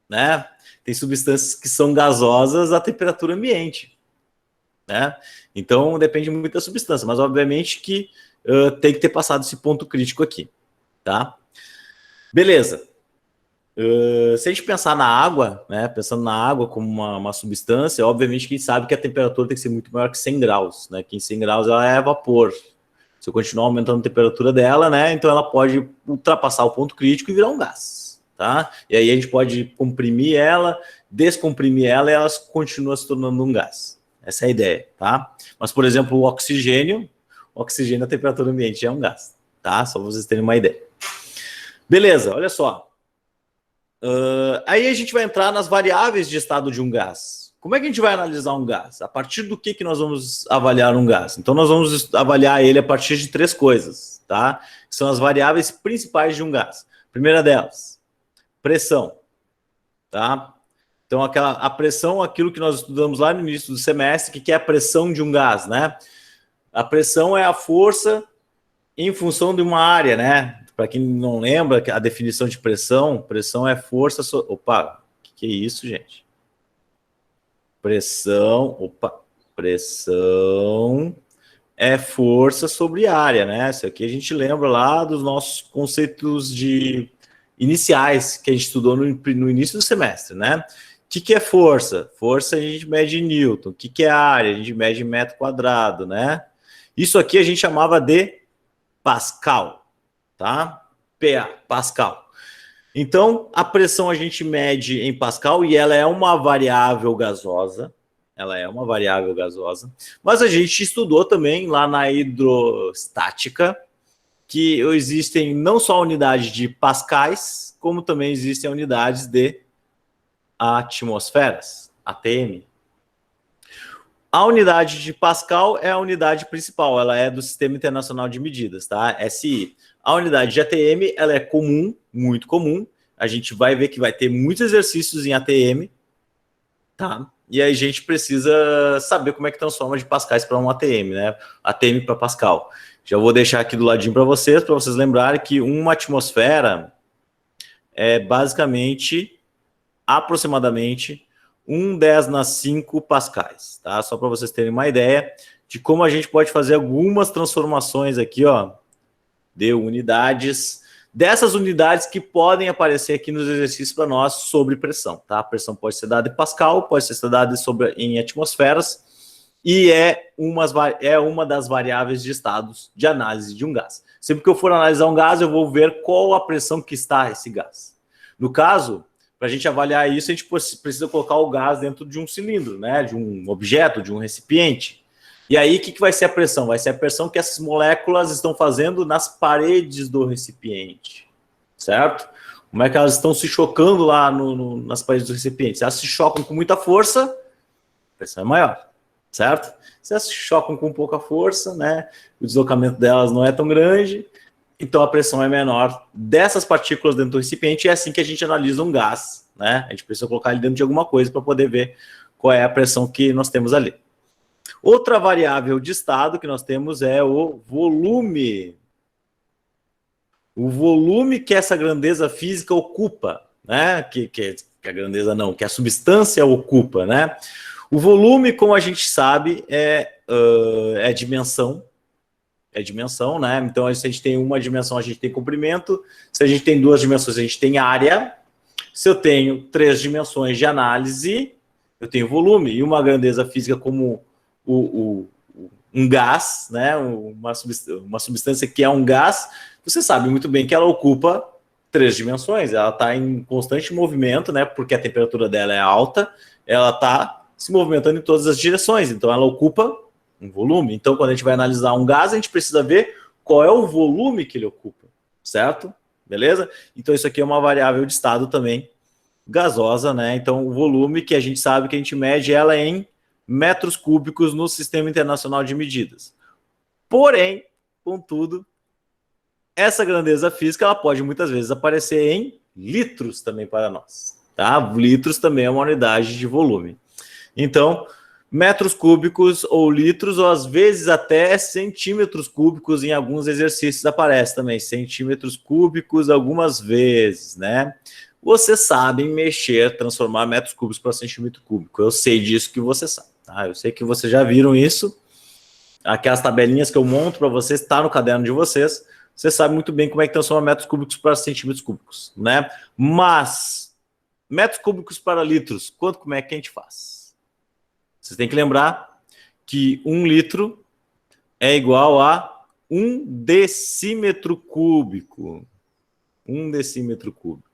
né? Tem substâncias que são gasosas à temperatura ambiente, né? Então depende muito da substância, mas obviamente que tem que ter passado esse ponto crítico aqui, tá? Beleza. Se a gente pensar na água, né? Pensando na água como uma substância, obviamente que a gente sabe que a temperatura tem que ser muito maior que 100 graus, né? Que em 100 graus ela é vapor. Se eu continuar aumentando a temperatura dela, né? Então ela pode ultrapassar o ponto crítico e virar um gás, tá? E aí a gente pode comprimir ela, descomprimir ela e ela continua se tornando um gás. Essa é a ideia, tá? Mas, por exemplo, o oxigênio a temperatura ambiente é um gás, tá? Só para vocês terem uma ideia. Beleza, olha só. Aí a gente vai entrar nas variáveis de estado de um gás. Como é que a gente vai analisar um gás? A partir do que nós vamos avaliar um gás? Então, nós vamos avaliar ele a partir de três coisas, tá? Que são as variáveis principais de um gás. Primeira delas, pressão, tá? Então, a pressão, aquilo que nós estudamos lá no início do semestre, que é a pressão de um gás, né? A pressão é a força em função de uma área, né? Para quem não lembra, a definição de pressão é força... Opa, o que é isso, gente? Pressão é força sobre área, né? Isso aqui a gente lembra lá dos nossos conceitos iniciais que a gente estudou no início do semestre, né? O que é força? Força a gente mede em Newton. O que é área? A gente mede em metro quadrado, né? Isso aqui a gente chamava de Pascal, tá? PA, Pascal. Então, a pressão a gente mede em Pascal e ela é uma variável gasosa. Mas a gente estudou também lá na hidrostática que existem não só unidades de pascais, como também existem unidades de atmosferas, ATM. A unidade de Pascal é a unidade principal, ela é do Sistema Internacional de Medidas, tá? SI. A unidade de ATM, ela é comum, muito comum. A gente vai ver que vai ter muitos exercícios em ATM, tá? E aí a gente precisa saber como é que transforma de pascais para um ATM, né? ATM para Pascal. Já vou deixar aqui do ladinho para vocês lembrarem que uma atmosfera é basicamente, aproximadamente, 1/10⁵ pascais, tá? Só para vocês terem uma ideia de como a gente pode fazer algumas transformações aqui, ó, de unidades, dessas unidades que podem aparecer aqui nos exercícios para nós sobre pressão, tá? A pressão pode ser dada em Pascal, pode ser dada em atmosferas, e é uma das variáveis de estados de análise de um gás. Sempre que eu for analisar um gás, eu vou ver qual a pressão que está esse gás. No caso, para a gente avaliar isso, a gente precisa colocar o gás dentro de um cilindro, né? De um objeto, de um recipiente. E aí, o que vai ser a pressão? Vai ser a pressão que essas moléculas estão fazendo nas paredes do recipiente, certo? Como é que elas estão se chocando lá nas paredes do recipiente? Se elas se chocam com muita força, a pressão é maior, certo? Se elas se chocam com pouca força, né? O deslocamento delas não é tão grande, então a pressão é menor dessas partículas dentro do recipiente, e é assim que a gente analisa um gás, né? A gente precisa colocar ele dentro de alguma coisa para poder ver qual é a pressão que nós temos ali. Outra variável de estado que nós temos é o volume. O volume que essa grandeza física ocupa, né? Que a grandeza não, que a substância ocupa, né? O volume, como a gente sabe, é dimensão. É dimensão, né? Então, se a gente tem uma dimensão, a gente tem comprimento. Se a gente tem duas dimensões, a gente tem área. Se eu tenho 3 dimensões de análise, eu tenho volume. E uma grandeza física como um gás, né? Uma substância que é um gás, você sabe muito bem que ela ocupa 3 dimensões. Ela está em constante movimento, né? Porque a temperatura dela é alta, ela está se movimentando em todas as direções. Então, ela ocupa um volume. Então, quando a gente vai analisar um gás, a gente precisa ver qual é o volume que ele ocupa, certo? Beleza? Então, isso aqui é uma variável de estado também gasosa, né? Então, o volume que a gente sabe que a gente mede ela em metros cúbicos no Sistema Internacional de Medidas. Porém, contudo, essa grandeza física ela pode muitas vezes aparecer em litros também para nós, tá? Litros também é uma unidade de volume. Então, metros cúbicos ou litros, ou às vezes até centímetros cúbicos em alguns exercícios aparece também, centímetros cúbicos algumas vezes, né? Vocês sabem mexer, transformar metros cúbicos para centímetro cúbico. Eu sei disso que você sabe, tá? Eu sei que vocês já viram isso. Aquelas tabelinhas que eu monto para vocês, está no caderno de vocês. Você sabe muito bem como é que transforma metros cúbicos para centímetros cúbicos, né? Mas, metros cúbicos para litros, como é que a gente faz? Vocês têm que lembrar que 1 litro é igual a 1 decímetro cúbico. 1 decímetro cúbico.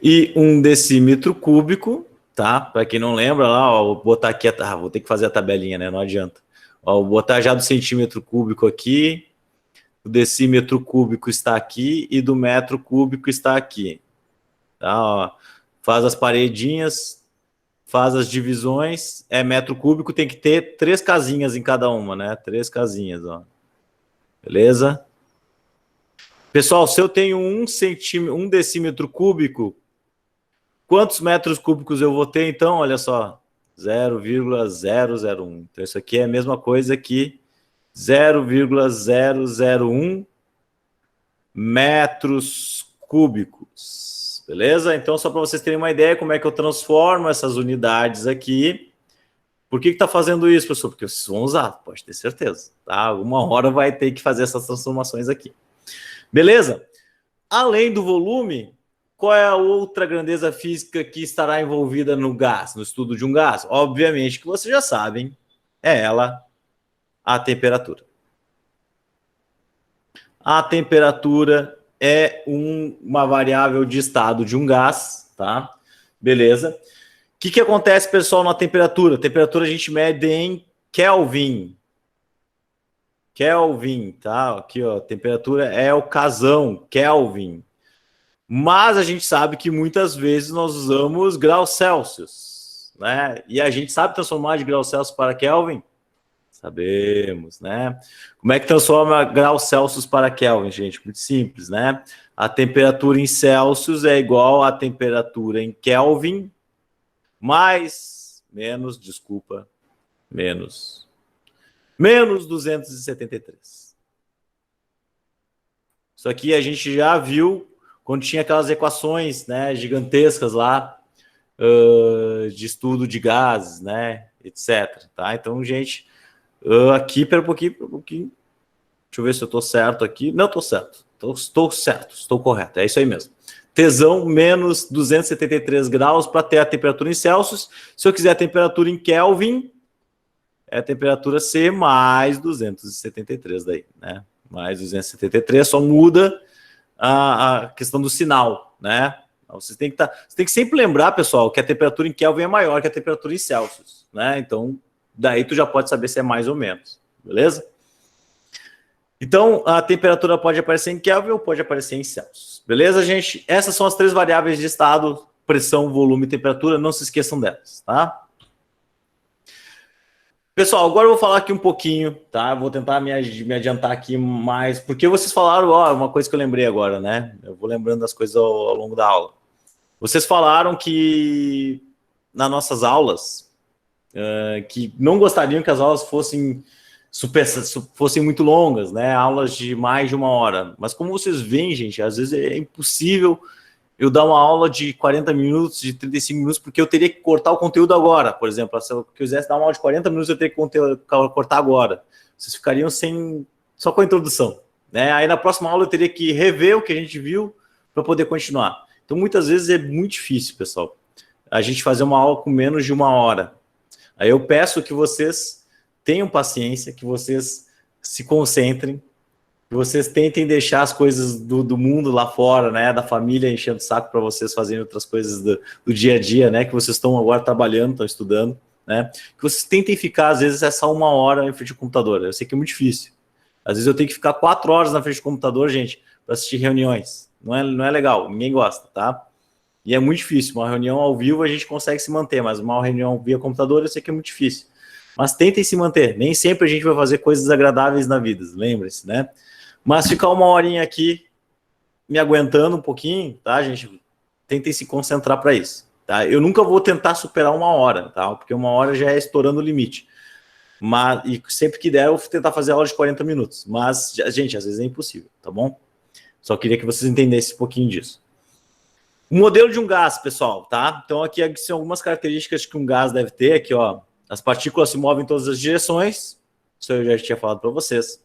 E 1 decímetro cúbico, tá? Para quem não lembra, lá, ó, vou botar aqui, vou ter que fazer a tabelinha, né? Não adianta. Ó, vou botar já do centímetro cúbico aqui. O decímetro cúbico está aqui e do metro cúbico está aqui. Tá? Ó, faz as paredinhas, faz as divisões, metro cúbico, tem que ter 3 casinhas em cada uma, né? 3 casinhas, ó. Beleza? Pessoal, se eu tenho 1 decímetro cúbico, quantos metros cúbicos eu vou ter, então? Olha só, 0,001. Então, isso aqui é a mesma coisa que 0,001 metros cúbicos. Beleza? Então, só para vocês terem uma ideia como é que eu transformo essas unidades aqui. Por que está fazendo isso, professor? Porque vocês vão usar, pode ter certeza. Tá? Alguma hora vai ter que fazer essas transformações aqui. Beleza? Além do volume, qual é a outra grandeza física que estará envolvida no gás, no estudo de um gás? Obviamente que vocês já sabem, é ela, a temperatura. A temperatura é uma variável de estado de um gás, tá? Beleza. O que acontece, pessoal, na temperatura? A temperatura a gente mede em Kelvin. Kelvin, tá? Aqui, ó, temperatura é o casão, Kelvin. Mas a gente sabe que muitas vezes nós usamos graus Celsius, né? E a gente sabe transformar de graus Celsius para Kelvin? Sabemos, né? Como é que transforma graus Celsius para Kelvin, gente? Muito simples, né? A temperatura em Celsius é igual à temperatura em Kelvin menos 273. Isso aqui a gente já viu quando tinha aquelas equações, né, gigantescas lá de estudo de gases, né, etc. Tá? Então, gente, Aqui, pera um pouquinho. Deixa eu ver se eu estou certo aqui. Não, estou certo. Estou certo, estou correto. É isso aí mesmo. Tesão menos 273 graus para ter a temperatura em Celsius. Se eu quiser a temperatura em Kelvin, é a temperatura C mais 273 daí, né? Mais 273, só muda a questão do sinal, né? Você tem que sempre lembrar, pessoal, que a temperatura em Kelvin é maior que a temperatura em Celsius, né? Então, daí tu já pode saber se é mais ou menos, beleza? Então, a temperatura pode aparecer em Kelvin ou pode aparecer em Celsius. Beleza, gente? Essas são as 3 variáveis de estado: pressão, volume e temperatura. Não se esqueçam delas, tá? Pessoal, agora eu vou falar aqui um pouquinho, tá? Vou tentar me adiantar aqui mais, porque vocês falaram, uma coisa que eu lembrei agora, né? Eu vou lembrando das coisas ao longo da aula. Vocês falaram que nas nossas aulas, que não gostariam que as aulas fossem muito longas, né? Aulas de mais de 1 hora. Mas como vocês veem, gente, às vezes é impossível eu dar uma aula de 40 minutos, de 35 minutos, porque eu teria que cortar o conteúdo agora. Por exemplo, se eu quisesse dar uma aula de 40 minutos, eu teria que cortar agora. Vocês ficariam só com a introdução, né? Aí na próxima aula eu teria que rever o que a gente viu para poder continuar. Então, muitas vezes é muito difícil, pessoal, a gente fazer uma aula com menos de 1 hora. Aí eu peço que vocês tenham paciência, que vocês se concentrem, que vocês tentem deixar as coisas do mundo lá fora, né, da família enchendo o saco para vocês fazerem outras coisas do dia a dia, né, que vocês estão agora trabalhando, estão estudando, né, que vocês tentem ficar, às vezes, essa 1 hora em frente ao computador. Eu sei que é muito difícil. Às vezes eu tenho que ficar 4 horas na frente do computador, gente, para assistir reuniões. Não é legal, ninguém gosta, tá? E é muito difícil. Uma reunião ao vivo a gente consegue se manter, mas uma reunião via computador eu sei que é muito difícil. Mas tentem se manter. Nem sempre a gente vai fazer coisas agradáveis na vida, lembre-se, né? Mas ficar 1 horinha aqui me aguentando um pouquinho, tá, gente? Tentem se concentrar para isso, tá? Eu nunca vou tentar superar 1 hora, tá? Porque 1 hora já é estourando o limite. Mas, e sempre que der, eu vou tentar fazer aula de 40 minutos. Mas, gente, às vezes é impossível, tá bom? Só queria que vocês entendessem um pouquinho disso. O modelo de um gás, pessoal, tá? Então, aqui são algumas características que um gás deve ter. Aqui, ó, as partículas se movem em todas as direções. Isso eu já tinha falado para vocês.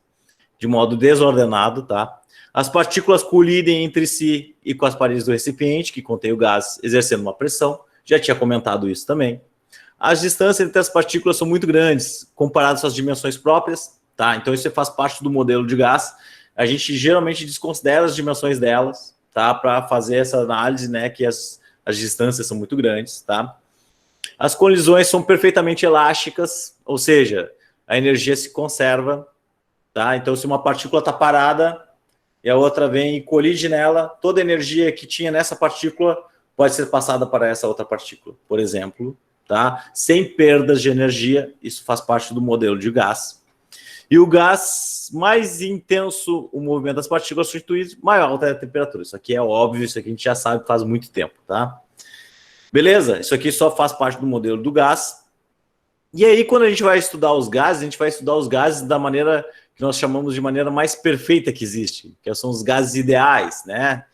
De modo desordenado, tá? As partículas colidem entre si e com as paredes do recipiente, que contém o gás, exercendo uma pressão. Já tinha comentado isso também. As distâncias entre as partículas são muito grandes, comparadas às suas dimensões próprias, tá? Então, isso faz parte do modelo de gás. A gente geralmente desconsidera as dimensões delas, tá? Para fazer essa análise, né? Que as distâncias são muito grandes, tá? As colisões são perfeitamente elásticas, ou seja, a energia se conserva, tá? Então, se uma partícula está parada e a outra vem e colide nela, toda a energia que tinha nessa partícula pode ser passada para essa outra partícula, por exemplo, tá? Sem perdas de energia. Isso faz parte do modelo de gás. E o gás mais intenso, o movimento das partículas substituídas, maior alta a temperatura. Isso aqui é óbvio, isso aqui a gente já sabe faz muito tempo, tá? Beleza? Isso aqui só faz parte do modelo do gás. E aí, quando a gente vai estudar os gases, a gente vai estudar os gases da maneira que nós chamamos de maneira mais perfeita que existe, que são os gases ideais, né?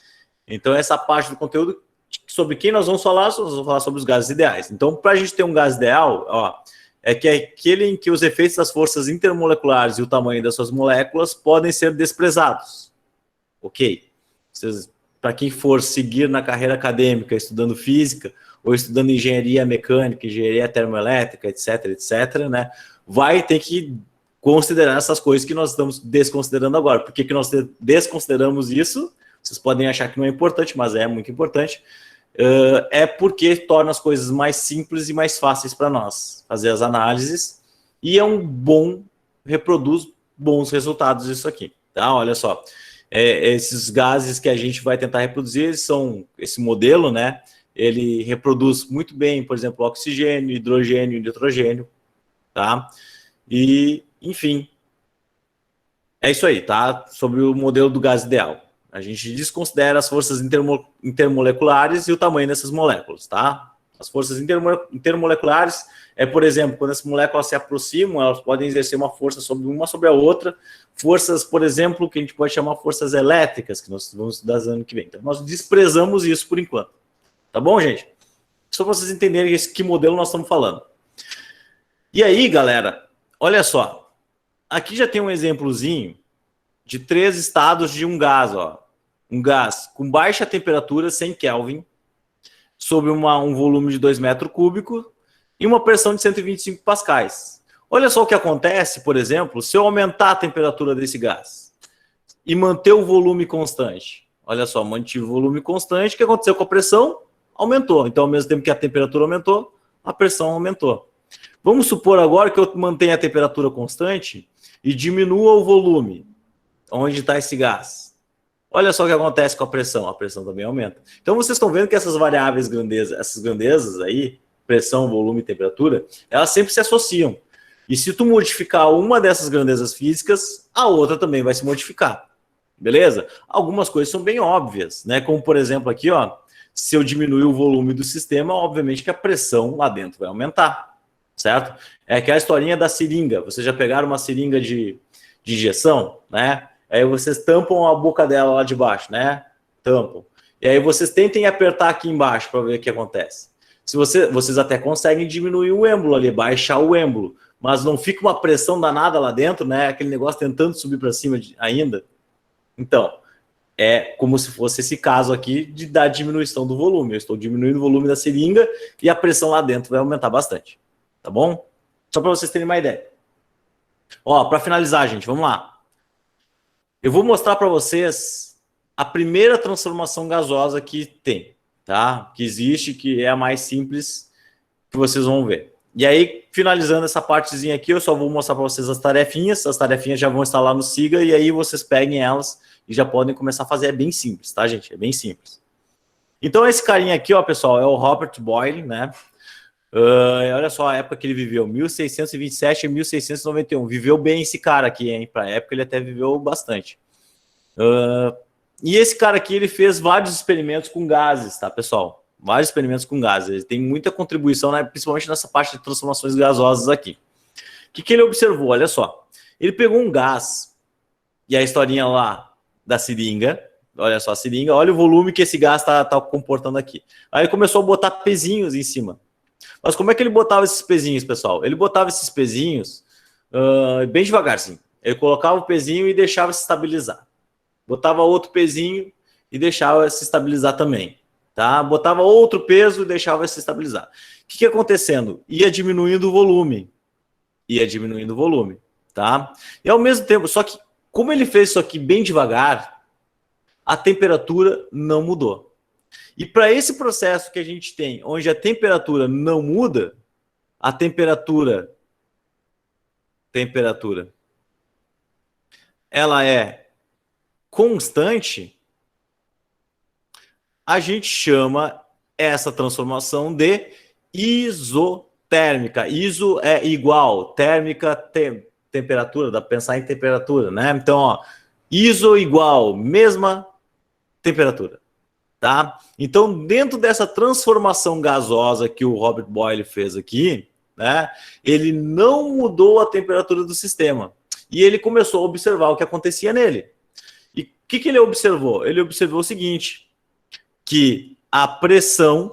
Então, essa parte do conteúdo sobre quem nós vamos falar sobre os gases ideais. Então, para a gente ter um gás ideal, ó, é que é aquele em que os efeitos das forças intermoleculares e o tamanho das suas moléculas podem ser desprezados. Ok? Para quem for seguir na carreira acadêmica, estudando física, ou estudando engenharia mecânica, engenharia termoelétrica, etc., né, vai ter que considerar essas coisas que nós estamos desconsiderando agora. Por que nós desconsideramos isso? Vocês podem achar que não é importante, mas é muito importante. É porque torna as coisas mais simples e mais fáceis para nós fazer as análises, e reproduz bons resultados isso aqui, tá? Olha só, esses gases que a gente vai tentar reproduzir são esse modelo, né? Ele reproduz muito bem, por exemplo, oxigênio, hidrogênio e nitrogênio, tá? E, enfim, é isso aí, tá? Sobre o modelo do gás ideal. A gente desconsidera as forças intermoleculares e o tamanho dessas moléculas, tá? As forças intermoleculares por exemplo, quando as moléculas se aproximam, elas podem exercer uma força uma sobre a outra. Forças, por exemplo, que a gente pode chamar forças elétricas, que nós vamos estudar no ano que vem. Então, nós desprezamos isso por enquanto. Tá bom, gente? Só para vocês entenderem que modelo nós estamos falando. E aí, galera, olha só. aqui já tem um exemplozinho de 3 estados de um gás, ó. Um gás com baixa temperatura, 100 Kelvin, sobre um volume de 2 metros cúbicos e uma pressão de 125 pascais. Olha só o que acontece, por exemplo, se eu aumentar a temperatura desse gás e manter o volume constante. Olha só, mantive o volume constante, o que aconteceu com a pressão? Aumentou. Então, ao mesmo tempo que a temperatura aumentou, a pressão aumentou. Vamos supor agora que eu mantenha a temperatura constante e diminua o volume. Onde está esse gás? Olha só o que acontece com a pressão também aumenta. Então, vocês estão vendo que essas variáveis grandezas, essas grandezas aí, pressão, volume e temperatura, elas sempre se associam. E se tu modificar uma dessas grandezas físicas, a outra também vai se modificar. Beleza? Algumas coisas são bem óbvias, né? Como, por exemplo, aqui, ó, se eu diminuir o volume do sistema, obviamente que a pressão lá dentro vai aumentar, certo? É aquela historinha da seringa. Vocês já pegaram uma seringa de injeção, né? Aí vocês tampam a boca dela lá de baixo, né? Tampam. E aí vocês tentem apertar aqui embaixo para ver o que acontece. Se vocês até conseguem diminuir o êmbolo ali, baixar o êmbolo, mas não fica uma pressão danada lá dentro, né? Aquele negócio tentando subir para cima ainda. Então, é como se fosse esse caso aqui da diminuição do volume. Eu estou diminuindo o volume da seringa e a pressão lá dentro vai aumentar bastante. Tá bom? Só para vocês terem uma ideia. Ó, para finalizar, gente, vamos lá. Eu vou mostrar para vocês a primeira transformação gasosa que tem, tá? Que existe, que é a mais simples que vocês vão ver. E aí, finalizando essa partezinha aqui, eu só vou mostrar para vocês as tarefinhas já vão estar lá no Siga, e aí vocês peguem elas e já podem começar a fazer. É bem simples, tá, gente? É bem simples. Então, esse carinha aqui, ó, pessoal, é o Robert Boyle, né? Olha só a época que ele viveu, 1627 e 1691. Viveu bem esse cara aqui, hein? Para a época, ele até viveu bastante. E esse cara aqui, ele fez vários experimentos com gases, tá, pessoal? Vários experimentos com gases. Ele tem muita contribuição, né, principalmente nessa parte de transformações gasosas aqui. O que ele observou? Olha só. Ele pegou um gás, e a historinha lá da seringa, olha só a seringa, olha o volume que esse gás tá comportando aqui. Aí ele começou a botar pezinhos em cima. Mas como é que ele botava esses pezinhos, pessoal? Ele botava esses pezinhos bem devagarzinho. Ele colocava o pezinho e deixava se estabilizar. Botava outro pezinho e deixava se estabilizar também. Tá? Botava outro peso e deixava se estabilizar. O que ia acontecendo? Ia diminuindo o volume. Tá? E ao mesmo tempo, só que como ele fez isso aqui bem devagar, a temperatura não mudou. E para esse processo que a gente tem, onde a temperatura não muda, a temperatura, ela é constante, a gente chama essa transformação de isotérmica. Iso é igual, térmica, temperatura, dá para pensar em temperatura, né? Então, ó, iso igual, mesma temperatura, tá? Então, dentro dessa transformação gasosa que o Robert Boyle fez aqui, né, ele não mudou a temperatura do sistema. E ele começou a observar o que acontecia nele. E o que ele observou? Ele observou o seguinte, que a pressão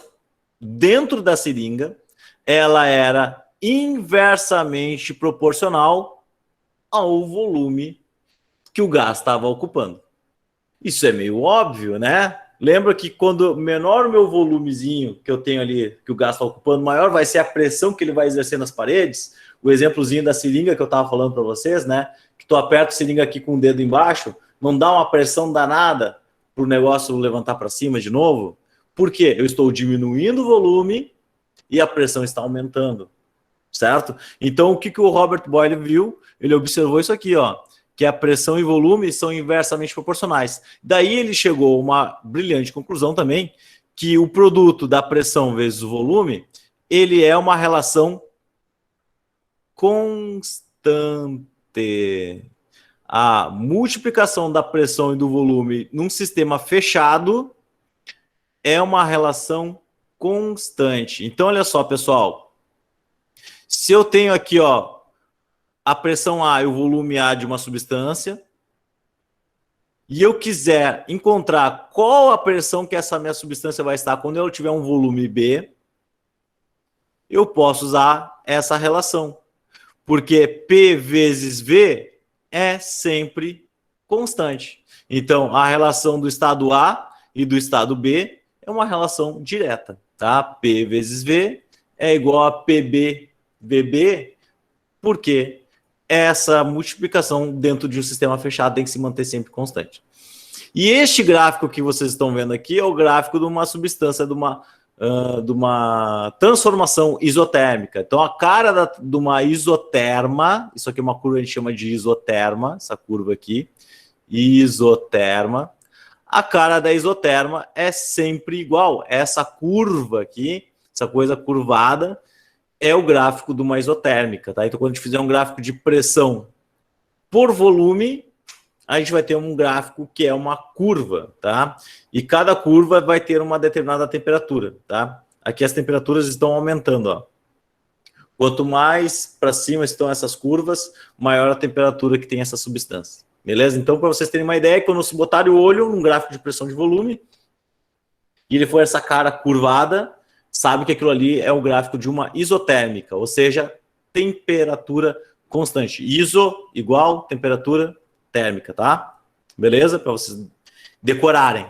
dentro da seringa, ela era inversamente proporcional ao volume que o gás estava ocupando. Isso é meio óbvio, né? Lembra que quando menor o meu volumezinho que eu tenho ali, que o gás está ocupando, maior vai ser a pressão que ele vai exercer nas paredes? O exemplozinho da seringa que eu estava falando para vocês, né? Que tu aperta a seringa aqui com o dedo embaixo, não dá uma pressão danada para o negócio levantar para cima de novo? Por quê? Eu estou diminuindo o volume e a pressão está aumentando, certo? Então, o que o Robert Boyle viu? Ele observou isso aqui, ó, que a pressão e volume são inversamente proporcionais. Daí ele chegou a uma brilhante conclusão também, que o produto da pressão vezes o volume, ele é uma relação constante. A multiplicação da pressão e do volume num sistema fechado é uma relação constante. Então, olha só, pessoal. Se eu tenho aqui, ó, a pressão A e o volume A de uma substância, e eu quiser encontrar qual a pressão que essa minha substância vai estar quando eu tiver um volume B, eu posso usar essa relação. Porque P vezes V é sempre constante. Então, a relação do estado A e do estado B é uma relação direta, tá? P vezes V é igual a PB VB, porque essa multiplicação dentro de um sistema fechado tem que se manter sempre constante. E este gráfico que vocês estão vendo aqui é o gráfico de uma substância, de uma transformação isotérmica. Então, a cara de uma isoterma, isso aqui é uma curva que a gente chama de isoterma, essa curva aqui, isoterma. A cara da isoterma é sempre igual. Essa curva aqui, essa coisa curvada, é o gráfico de uma isotérmica, tá? Então, quando a gente fizer um gráfico de pressão por volume, a gente vai ter um gráfico que é uma curva, tá? E cada curva vai ter uma determinada temperatura, tá? Aqui as temperaturas estão aumentando, ó. Quanto mais para cima estão essas curvas, maior a temperatura que tem essa substância. Beleza? Então, para vocês terem uma ideia, quando você botar o olho num gráfico de pressão de volume, e ele for essa cara curvada, sabe que aquilo ali é o gráfico de uma isotérmica, ou seja, temperatura constante. Iso igual temperatura térmica, tá? Beleza? Para vocês decorarem.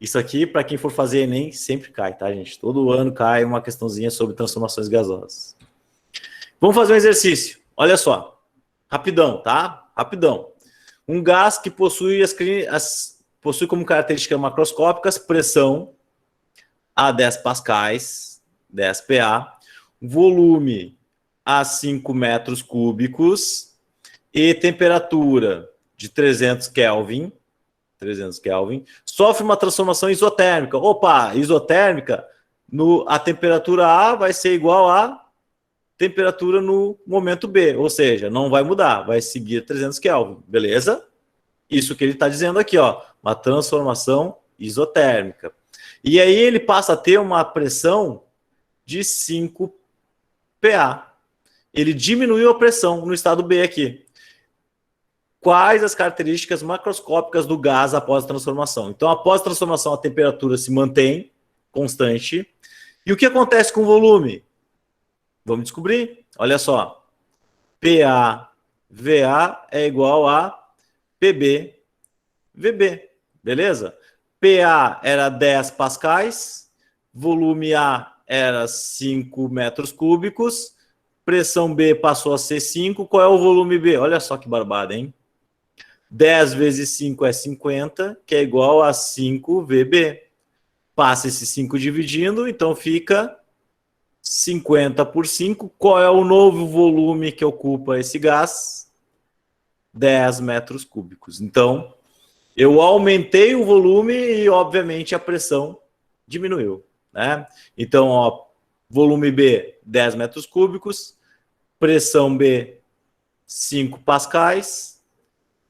Isso aqui, para quem for fazer Enem, sempre cai, tá, gente? Todo ano cai uma questãozinha sobre transformações gasosas. Vamos fazer um exercício. Olha só. Rapidão, tá? Rapidão. Um gás que possui possui como características macroscópicas pressão a 10 pascais, 10 PA, volume a 5 metros cúbicos e temperatura de 300 Kelvin, sofre uma transformação isotérmica. Opa, isotérmica, a temperatura A vai ser igual a temperatura no momento B, ou seja, não vai mudar, vai seguir 300 Kelvin, beleza? Isso que ele está dizendo aqui, ó, uma transformação isotérmica. E aí ele passa a ter uma pressão de 5 PA. Ele diminuiu a pressão no estado B aqui. Quais as características macroscópicas do gás após a transformação? Então, após a transformação, a temperatura se mantém constante. E o que acontece com o volume? Vamos descobrir. Olha só. PA-VA é igual a PB-VB. Beleza? PA era 10 pascais, volume A era 5 metros cúbicos, pressão B passou a ser 5. Qual é o volume B? Olha só que barbada, hein? 10 vezes 5 é 50, que é igual a 5 VB. Passa esse 5 dividindo, então fica 50 por 5. Qual é o novo volume que ocupa esse gás? 10 metros cúbicos. Então, eu aumentei o volume e, obviamente, a pressão diminuiu, né? Então, ó, volume B, 10 metros cúbicos, pressão B, 5 pascais,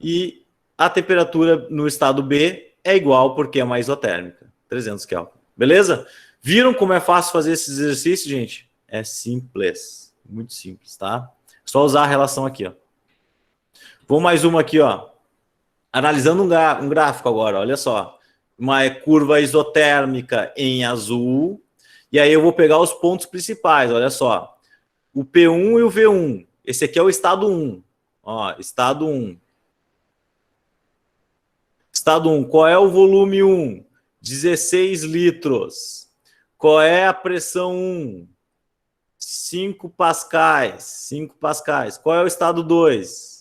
e a temperatura no estado B é igual, porque é uma isotérmica, 300 Kelvin. Beleza? Viram como é fácil fazer esse exercício, gente? É simples, muito simples, tá? Só usar a relação aqui, ó. Vou mais uma aqui, ó. Analisando um gráfico agora, olha só. Uma curva isotérmica em azul. E aí eu vou pegar os pontos principais, olha só. O P1 e o V1. Esse aqui é o estado 1. Ó, estado 1. Estado 1. Qual é o volume 1? 16 litros. Qual é a pressão 1? 5 pascais. 5 pascais. Qual é o estado 2?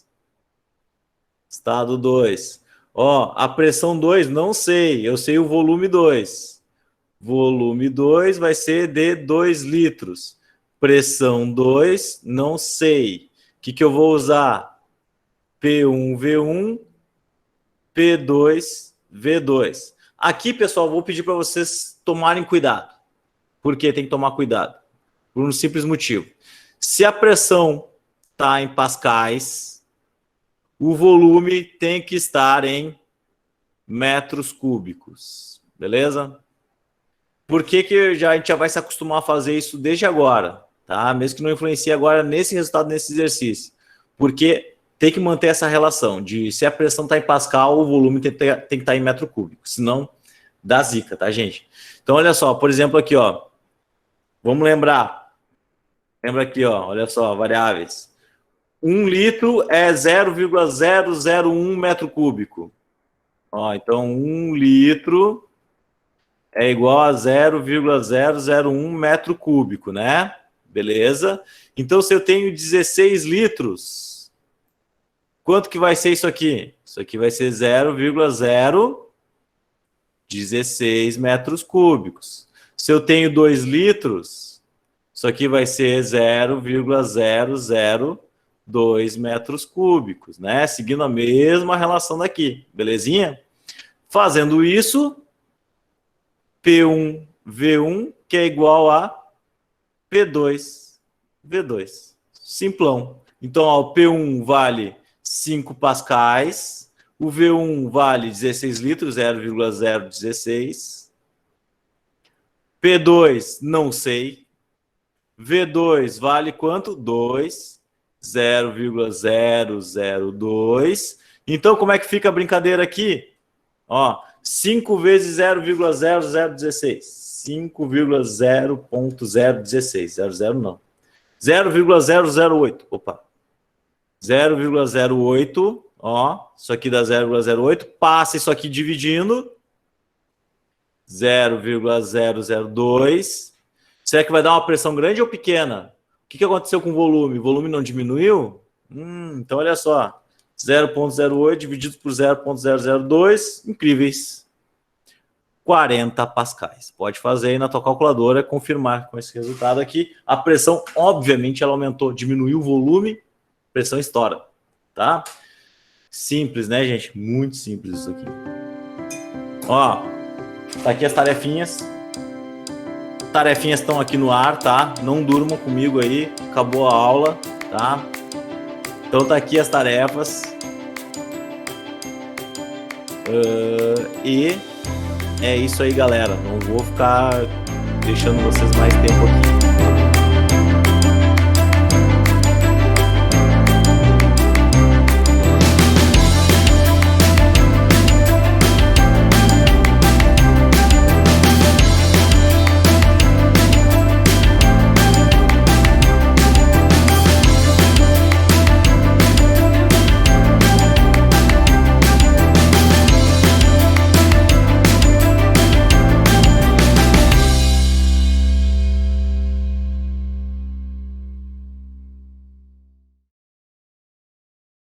Estado 2. Ó, a pressão 2, não sei. Eu sei o volume 2. Volume 2 vai ser de 2 litros. Pressão 2, não sei. O que eu vou usar? P1, V1, P2, V2. Aqui, pessoal, vou pedir para vocês tomarem cuidado. Por que tem que tomar cuidado? Por um simples motivo. Se a pressão está em pascais, o volume tem que estar em metros cúbicos, beleza? Por que a gente já vai se acostumar a fazer isso desde agora, tá? Mesmo que não influencie agora nesse resultado, nesse exercício. Porque tem que manter essa relação de se a pressão está em pascal, o volume tem que estar em metro cúbico, senão dá zica, tá, gente? Então, olha só, por exemplo, aqui, ó. Vamos lembrar. Lembra aqui, ó, olha só, variáveis. 1 litro é 0,001 metro cúbico. Ó, então, 1 litro é igual a 0,001 metro cúbico, né? Beleza? Então, se eu tenho 16 litros, quanto que vai ser isso aqui? Isso aqui vai ser 0,016 metros cúbicos. Se eu tenho 2 litros, isso aqui vai ser 0,002 metros cúbicos, né? Seguindo a mesma relação daqui, belezinha? Fazendo isso, P1V1, que é igual a P2V2. Simplão. Então, ó, o P1 vale 5 pascais, o V1 vale 16 litros, 0,016. P2, não sei. V2 vale quanto? 2, 0,002. Então, como é que fica a brincadeira aqui? Ó, 5 vezes 0,0016. 5,0.016. 00 não. 0,008. Opa. 0,08. Ó, isso aqui dá 0,08. Passa isso aqui dividindo. 0,002. Será que vai dar uma pressão grande ou pequena? O que aconteceu com o volume? O volume não diminuiu? Então, olha só. 0,08 dividido por 0,002. Incríveis. 40 pascais. Pode fazer aí na tua calculadora, confirmar com esse resultado aqui. A pressão, obviamente, ela aumentou. Diminuiu o volume, pressão estoura. Tá? Simples, né, gente? Muito simples isso aqui. Ó, tá aqui as tarefinhas. Tarefinhas estão aqui no ar, tá? Não durmam comigo aí. Acabou a aula, tá? Então tá aqui as tarefas. E é isso aí, galera. Não vou ficar deixando vocês mais tempo aqui.